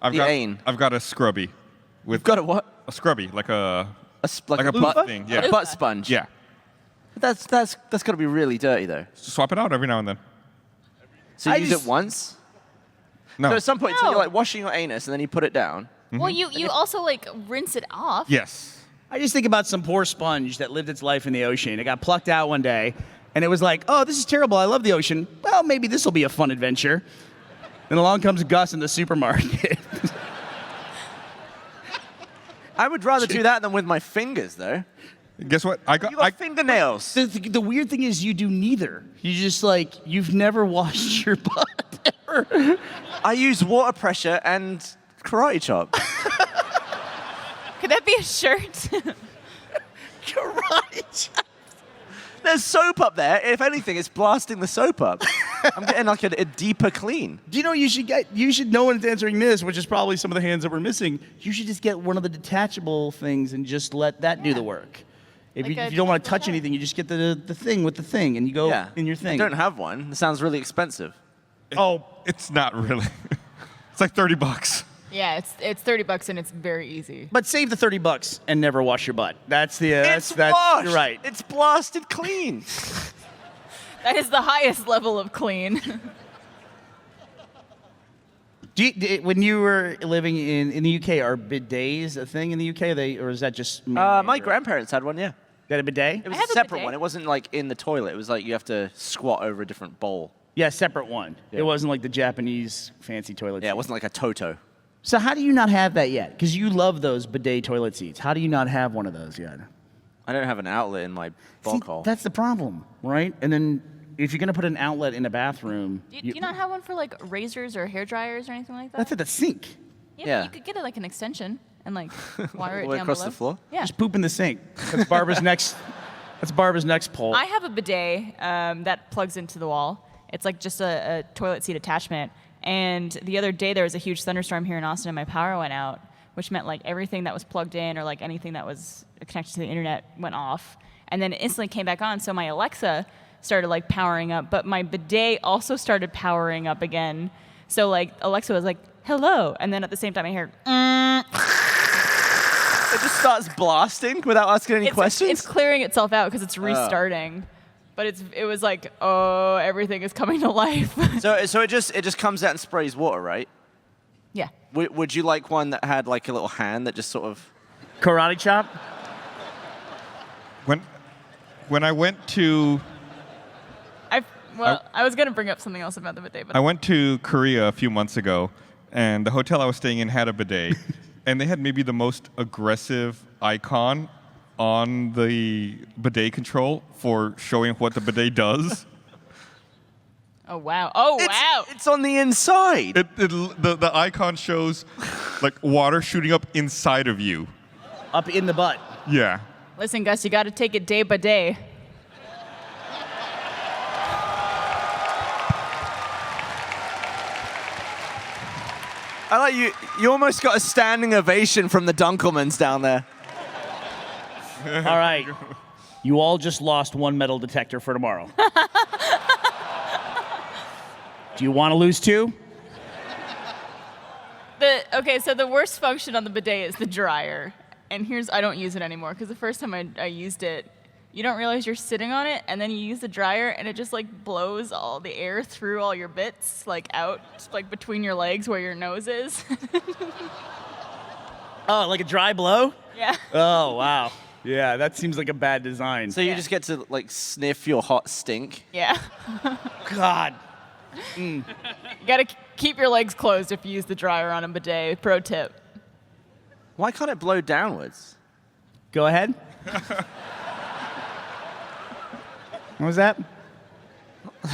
I've got a scrubby. With Got a what? a scrubby, like a Like a loofah? butt thing. Yeah. A butt sponge. Yeah. That's got to be really dirty though. Swap it out every now and then. So you I use just- it once. No. So at some point, so No. you're like washing your anus and then you put it down. Well, you also like rinse it off. Yes. I just think about some poor sponge that lived its life in the ocean. It got plucked out one day, and it was like, oh, this is terrible. I love the ocean. Well, maybe this will be a fun adventure. Then along comes Gus in the supermarket. I would rather do that than with my fingers though. Guess what? You got fingernails. The weird thing is you do neither. You just like, you've never washed your butt ever. I use water pressure and karate chop. Could that be a shirt? Karate chop. There's soap up there. If anything, it's blasting the soap up. I'm getting like a deeper clean. Do you know you should get? You should know when it's answering this, which is probably some of the hands that we're missing. You should just get one of the detachable things and just let that do the work. If, Like you, a if you don't want to detachable touch hat. anything, you just get the thing with the thing, and you go Yeah. in your thing. I don't have one. It sounds really expensive. Oh, It's not really. It's like $30. Yeah, it's $30 and it's very easy. but save the $30 and never wash your butt. That's the. It's that's washed. You're right. It's blasted clean. That is the highest level of clean. When you were living in the UK, are bidets a thing in the UK? Or is that just My grandparents had one, yeah. Got a bidet? It was I have a a separate bidet. one. It wasn't like in the toilet. It was like you have to squat over a different bowl. Yeah, separate one. Yeah. It wasn't like the Japanese fancy toilet. Yeah, it seat. wasn't like a Toto. So how do you not have that yet? Because you love those bidet toilet seats. How do you not have one of those yet? I don't have an outlet in my See, bulk hole. that's the problem, right? And then if you're gonna put an outlet in a bathroom, Do you not have one for like razors or hair dryers or anything like that? that's at the sink. Yeah. You could get it like an extension and like wire it All the way down across below. the floor? Yeah. Just poop in the sink. That's Barbara's next. That's Barbara's next poll. I have a bidet that plugs into the wall. It's like just a toilet seat attachment. And the other day there was a huge thunderstorm here in Austin and my power went out, which meant like everything that was plugged in or like anything that was connected to the internet went off. And then it instantly came back on. So my Alexa started like powering up, but my bidet also started powering up again. So like Alexa was like, hello. And then at the same time, I hear, It just starts blasting without asking any questions. It's clearing itself out because it's restarting. But it was like, oh, everything is coming to life. So it just comes out and sprays water, right? Yeah. Would you like one that had like a little hand that just sort of... Karate chop? When I went to I was going to bring up something else about the bidet, but I went to Korea a few months ago, and the hotel I was staying in had a bidet, and they had maybe the most aggressive icon on the bidet control for showing what the bidet does. oh wow. Oh wow. It's on the inside. The icon shows like water shooting up inside of you. Up in the butt. Yeah. Listen, Gus, you got to take it day by day. I like you. You almost got a standing ovation from the Dunkelmans down there. All right. You all just lost one metal detector for tomorrow. Do you want to lose two? Okay, so the worst function on the bidet is the dryer. And I don't use it anymore because the first time I used it, you don't realize you're sitting on it, and then you use the dryer, and it just like blows all the air through all your bits, like out, like between your legs where your nose is. Oh, like a dry blow? Yeah. Oh, wow. Yeah, that seems like a bad design. So you just get to like sniff your hot stink. Yeah. God. You gotta keep your legs closed if you use the dryer on a bidet. Pro tip. Why can't it blow downwards? Go ahead. What was that?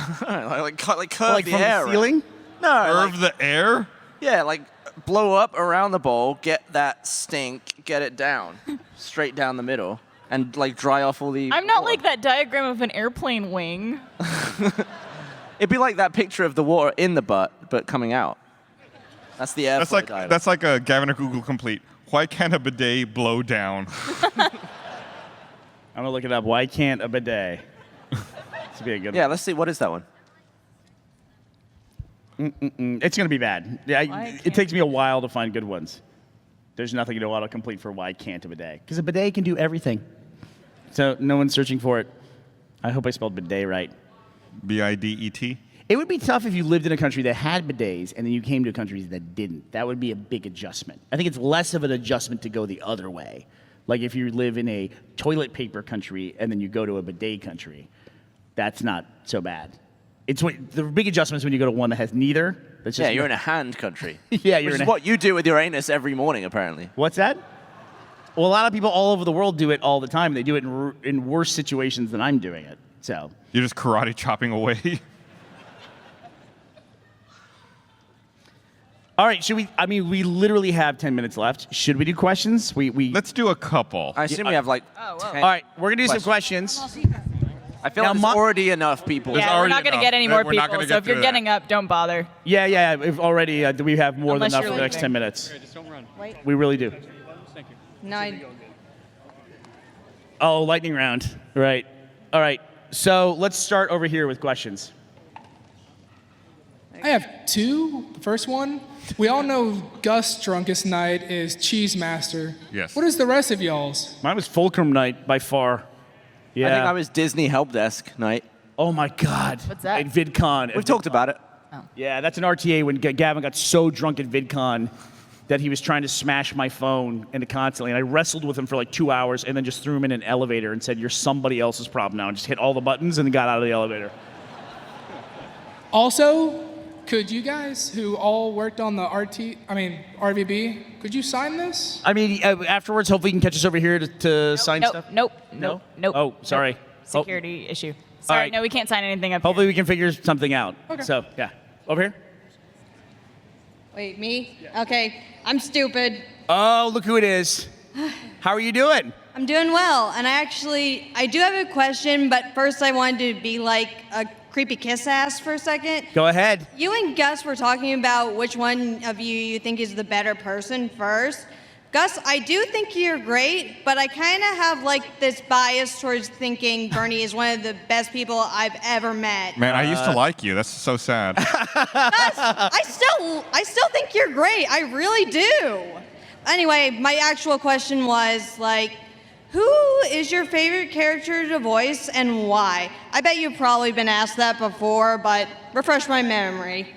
like curve Like the from air. the ceiling? No. Curve the air? Yeah, like blow up around the bowl, get that stink, get it down, straight down the middle, and like dry off all the. I'm not water. like that diagram of an airplane wing. It'd be like that picture of the water in the butt, but coming out. That's the airflow diagram. That's like a Gavin or Google complete. Why can't a bidet blow down? I'm gonna look it up. Why can't a bidet? This would be a good Yeah, let's see. What is that one? one. It's gonna be bad. Yeah, Why it can't takes me a while to find good ones. There's nothing in autocomplete for why can't a bidet? Because a bidet can do everything. So no one's searching for it. I hope I spelled bidet right. BIDET? It would be tough if you lived in a country that had bidets and then you came to countries that didn't. That would be a big adjustment. I think it's less of an adjustment to go the other way. Like if you live in a toilet paper country and then you go to a bidet country, that's not so bad. The big adjustment is when you go to one that has neither. That's just You're in a hand country. Yeah, you're Which in is a... what you do with your anus every morning, apparently. What's that? Well, a lot of people all over the world do it all the time. They do it in worse situations than I'm doing it. So You're just karate chopping away. all right, should we? I mean, we literally have 10 minutes left. Should we do questions? Let's do a couple. I assume we have like. Oh, whoa. 10 All right, we're gonna do some questions. I feel Now, like there's already enough people. There's Yeah, we're already not going to enough. get any more We're not people, gonna so get if you're through that. getting up, don't bother. Yeah. We've already we have more Unless than enough you're for the next leaving. 10 minutes. Just don't run. We really do. No, Oh, lightning round. Right. All right. So let's start over here with questions. I have two. The first one, we all know Gus' drunkest night is Cheese Master. Yes. What is the rest of y'all's? Mine was Fulcrum night by far. Yeah. I think I was Disney Help Desk night. Oh my God. What's that? At VidCon. We've talked about it. Yeah, that's an RTA when Gavin got so drunk at VidCon that he was trying to smash my phone and constantly. And I wrestled with him for like 2 hours and then just threw him in an elevator and said, "You're somebody else's problem now." And just hit all the buttons and then got out of the elevator. Also, could you guys, who all worked on the RVB, could you sign this? I mean, afterwards, hopefully you can catch us over here to sign stuff. Nope. Oh, sorry. Security issue. Sorry, right. no, we can't sign anything up Hopefully here. we can figure something out. Okay. So, yeah. Over here. wait, me? Okay, I'm stupid. Oh, look who it is. How are you doing? I'm doing well, and I do have a question, but first I wanted to be like a creepy kiss ass for a second. Go ahead. You and Gus were talking about which one of you think is the better person first. Gus, I do think you're great, but I kind of have like this bias towards thinking Burnie is one of the best people I've ever met. Man, I used to like you. That's so sad. Gus, I still think you're great. I really do. Anyway, my actual question was like, who is your favorite character to voice and why? I bet you've probably been asked that before, but refresh my memory.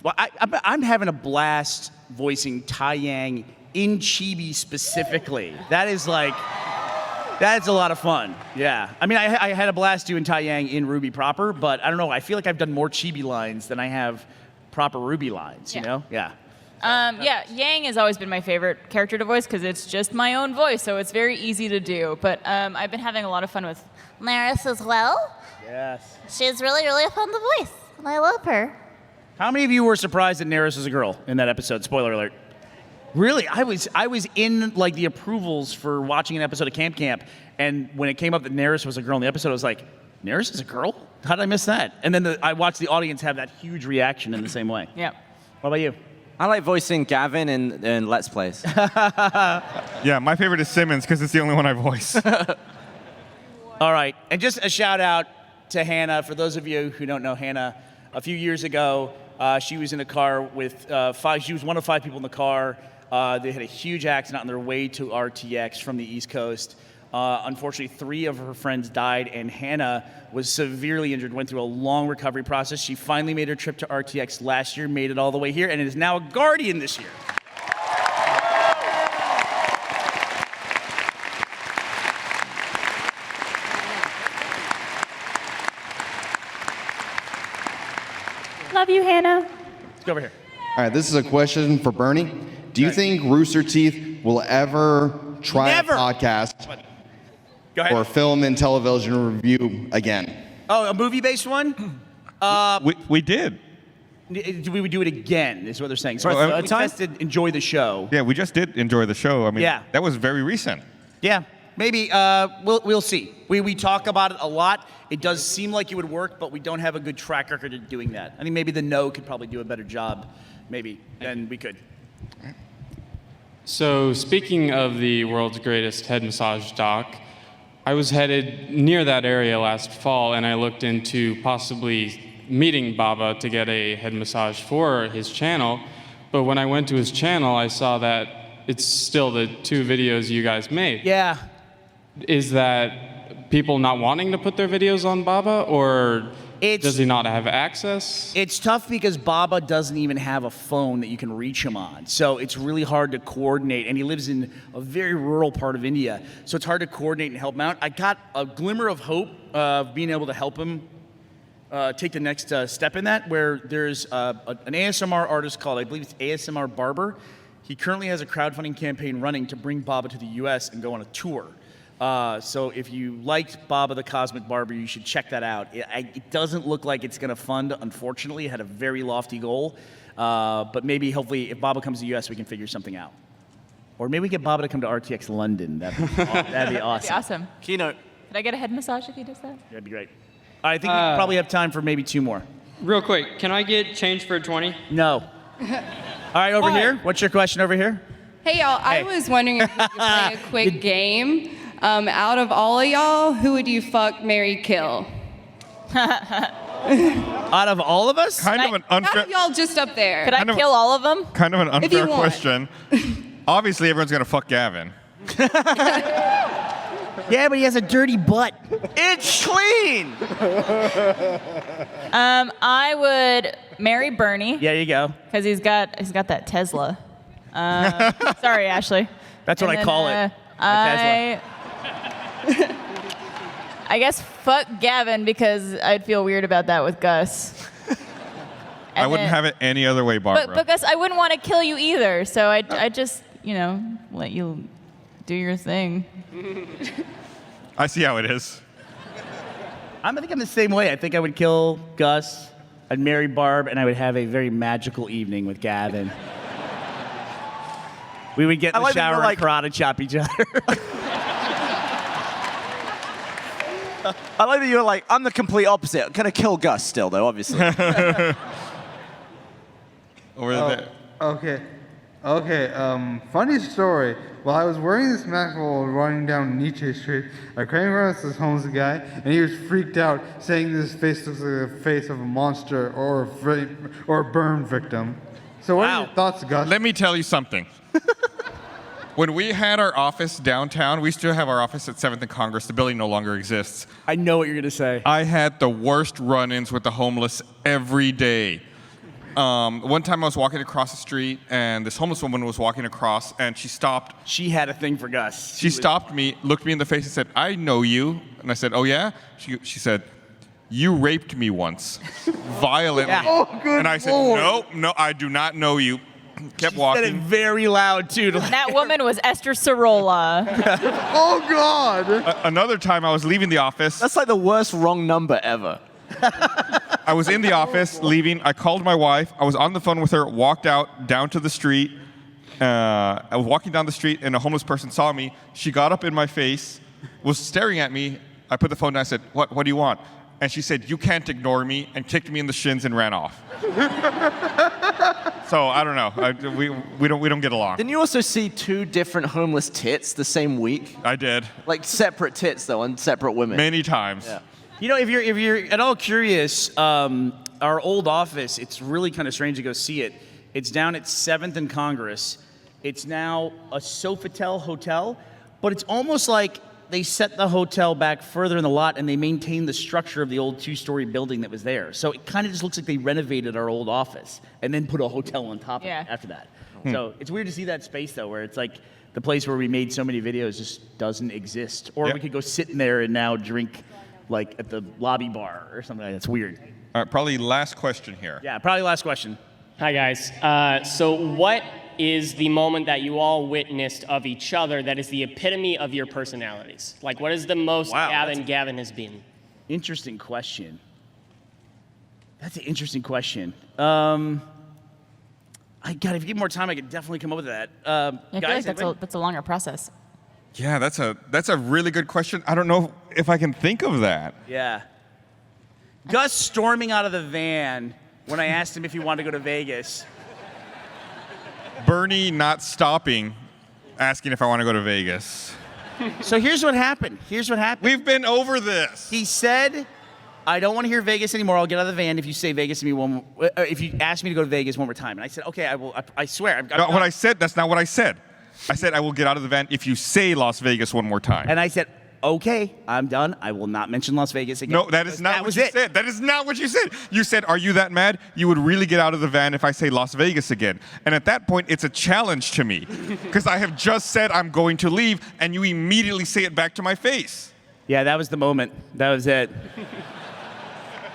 Well, I'm having a blast voicing Tai Yang in Chibi specifically. That's a lot of fun. Yeah. I mean, I had a blast doing Tai Yang in Ruby proper, but I don't know. I feel like I've done more Chibi lines than I have proper Ruby lines, you know? Yeah. Yeah, Yang has always been my favorite character to voice because it's just my own voice, so it's very easy to do. But I've been having a lot of fun with Laris as well. Yes. She's really, really fun to voice, and I love her. How many of you were surprised that Neris was a girl in that episode? Spoiler alert. Really, I was in like the approvals for watching an episode of Camp Camp, and when it came up that Neris was a girl in the episode, I was like, Neris is a girl? How did I miss that? And then I watched the audience have that huge reaction in the same way. Yeah. What about you? I like voicing Gavin in Let's Plays. Yeah, my favorite is Simmons because it's the only one I voice. All right, and just a shout out to Hannah. For those of you who don't know Hannah, a few years ago, she was in a car with she was one of 5 people in the car. They had a huge accident on their way to RTX from the East Coast. Unfortunately, 3 of her friends died, and Hannah was severely injured, went through a long recovery process. She finally made her trip to RTX last year, made it all the way here, and is now a Guardian this year. Love you, Hannah. Let's go over here. All right, this is a question for Burnie. Do you think Rooster Teeth will ever try Never. a podcast Go ahead. or film and television review again? Oh, a movie-based one? We did. We would do it again, is what they're saying. So Well, we tested Enjoy the Show. Yeah, we just did enjoy the show. I mean, Yeah. that was very recent. Yeah, maybe. We'll see. We talk about it a lot. It does seem like it would work, but we don't have a good track record of doing that. I think maybe the No could probably do a better job, maybe, than we could. So, speaking of the world's greatest head massage doc, I was headed near that area last fall, and I looked into possibly meeting Baba to get a head massage for his channel. But when I went to his channel, I saw that it's still the 2 videos you guys made. Yeah. Is that people not wanting to put their videos on Baba, or does he not have access? It's tough because Baba doesn't even have a phone that you can reach him on. So it's really hard to coordinate. And he lives in a very rural part of India. So it's hard to coordinate and help him out. I got a glimmer of hope of being able to help him take the next step in that, where there's an ASMR artist called, I believe it's ASMR Barber. He currently has a crowdfunding campaign running to bring Baba to the US and go on a tour. So if you liked Baba the Cosmic Barber, you should check that out. It doesn't look like it's going to fund, unfortunately. It had a very lofty goal. But maybe, hopefully, if Baba comes to the US, we can figure something out. Or maybe we get Baba to come to RTX London. That'd be awesome. That'd be awesome. Keynote. Could I get a head massage if he does that? That'd be great. I think we probably have time for maybe 2 more. Real quick, can I get change for 20? No. All right, over here. What's your question over here? Hey, y'all. I Hey. was wondering if we could play a quick game. Out of all of y'all, who would you fuck, marry, kill? Out of all of us? Kind of an Out unfair, of y'all just up there. Could I kill all of them? kind of an If you unfair want. question. Obviously, everyone's gonna fuck Gavin. Yeah, but he has a dirty butt. It's clean! I would marry Burnie Yeah, you go. because he's got that Tesla. Sorry, Ashley. That's what And I then, call it. A Tesla. I guess fuck Gavin because I'd feel weird about that with Gus. I wouldn't have it any other way, Barbara. But Gus, I wouldn't want to kill you either. So I just let you do your thing. I see how it is. I think I'm the same way. I think I would kill Gus, I'd marry Barb, and I would have a very magical evening with Gavin. We would get in I the like that shower you're and karate chop each other. I like that you're like, I'm the complete opposite. I'm gonna kill Gus still, though, obviously. Over there. Okay. Okay, funny story. While I was wearing this mask while running down Nietzsche Street, I came across this homeless guy, and he was freaked out, saying this face looks like the face of a monster or a burn victim. So what are your thoughts, Gus? Let me tell you something. When we had our office downtown, we still have our office at 7th and Congress. The building no longer exists. I know what you're going to say. I had the worst run-ins with the homeless every day. One time I was walking across the street, and this homeless woman was walking across, and she stopped. She had a thing for Gus. She stopped me, looked me in the face, and said, "I know you." And I said, "Oh, yeah?" She said, "You raped me once, violently." Yeah. Oh, good And I said, Lord. No, I do not know you. Kept She walking. said it very loud, too. That woman was Esther Sorola. Oh, God. Another time I was leaving the office. That's like the worst wrong number ever. I was in the office leaving. I called my wife. I was on the phone with her, walked out down to the street. I was walking down the street, and a homeless person saw me. She got up in my face, was staring at me. I put the phone down. I said, What do you want? And she said, "You can't ignore me," and kicked me in the shins and ran off. So I don't know. We don't get along. Didn't you also see 2 different homeless tits the same week? I did. Like separate tits though, on separate women. Many times. Yeah. You know, if you're at all curious, our old office, it's really kind of strange to go see it. It's down at 7th and Congress. It's now a Sofitel hotel, but it's almost like they set the hotel back further in the lot and they maintain the structure of the old 2-story building that was there. So it kind of just looks like they renovated our old office and then put a hotel on top of it after that. So it's weird to see that space, though, where it's like the place where we made so many videos just doesn't exist. Or we could go sit in there and now drink like at the lobby bar or something like that. It's weird. All right, probably last question here. Yeah, probably last question. Hi, guys. So what is the moment that you all witnessed of each other that is the epitome of your personalities? Like, what is the most Gavin has been? Interesting question. That's an interesting question. If you give me more time, I could definitely come up with that. I feel guys, like that's a longer process. Yeah, that's a really good question. I don't know if I can think of that. Yeah. Gus storming out of the van when I asked him if he wanted to go to Vegas. Burnie not stopping, asking if I want to go to Vegas. So here's what happened. We've been over this. He said, "I don't want to hear Vegas anymore. I'll get out of the van if you say Vegas to me if you ask me to go to Vegas one more time." And I said, "Okay, I will. I swear." What I said, that's not what I said. I said I will get out of the van if you say Las Vegas one more time. And I said, "Okay, I'm done. I will not mention Las Vegas again." No, that is not what you said. That is not what you said. You said, "Are you that mad? You would really get out of the van if I say Las Vegas again." And at that point, it's a challenge to me because I have just said I'm going to leave, and you immediately say it back to my face. Yeah, that was the moment. That was it.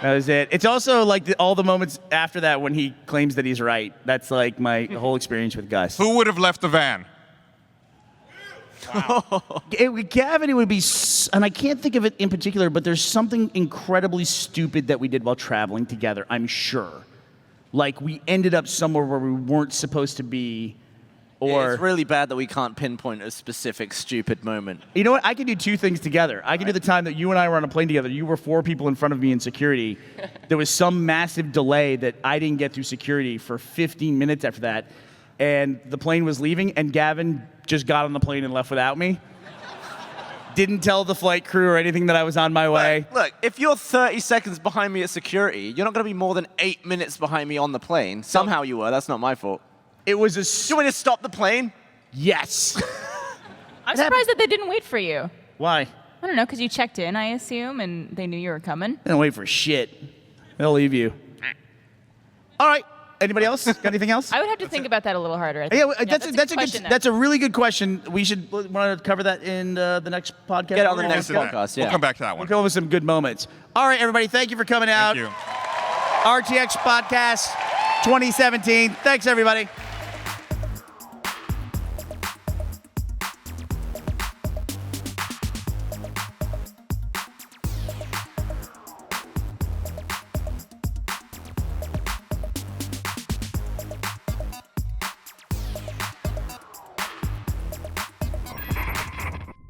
That was it. It's also like all the moments after that when he claims that he's right. That's like my whole experience with Gus. Who would have left the van? Wow. Gavin, it would be, and I can't think of it in particular, but there's something incredibly stupid that we did while traveling together, I'm sure. Like we ended up somewhere where we weren't supposed to be, or... It's really bad that we can't pinpoint a specific stupid moment. You know what? I can do 2 things together. I can do the time that you and I were on a plane together. You were 4 people in front of me in security. There was some massive delay that I didn't get through security for 15 minutes after that. And the plane was leaving, and Gavin just got on the plane and left without me. Didn't tell the flight crew or anything that I was on my way. Look, if you're 30 seconds behind me at security, you're not going to be more than 8 minutes behind me on the plane. Somehow you were. That's not my fault. It was a... Do you want me to stop the plane? Yes. I'm surprised that they didn't wait for you. Why? I don't know, because you checked in, I assume, and they knew you were coming. They don't wait for shit. They'll leave you. All right. Anybody else? Got anything else? I would have to think about that a little harder. That's a really good question. We should want to cover that in the next podcast. Get on the next podcast, yeah. We'll come back to that one. We'll come up with some good moments. All right, everybody. Thank you for coming out. Thank you. RTX Podcast 2017. Thanks, everybody.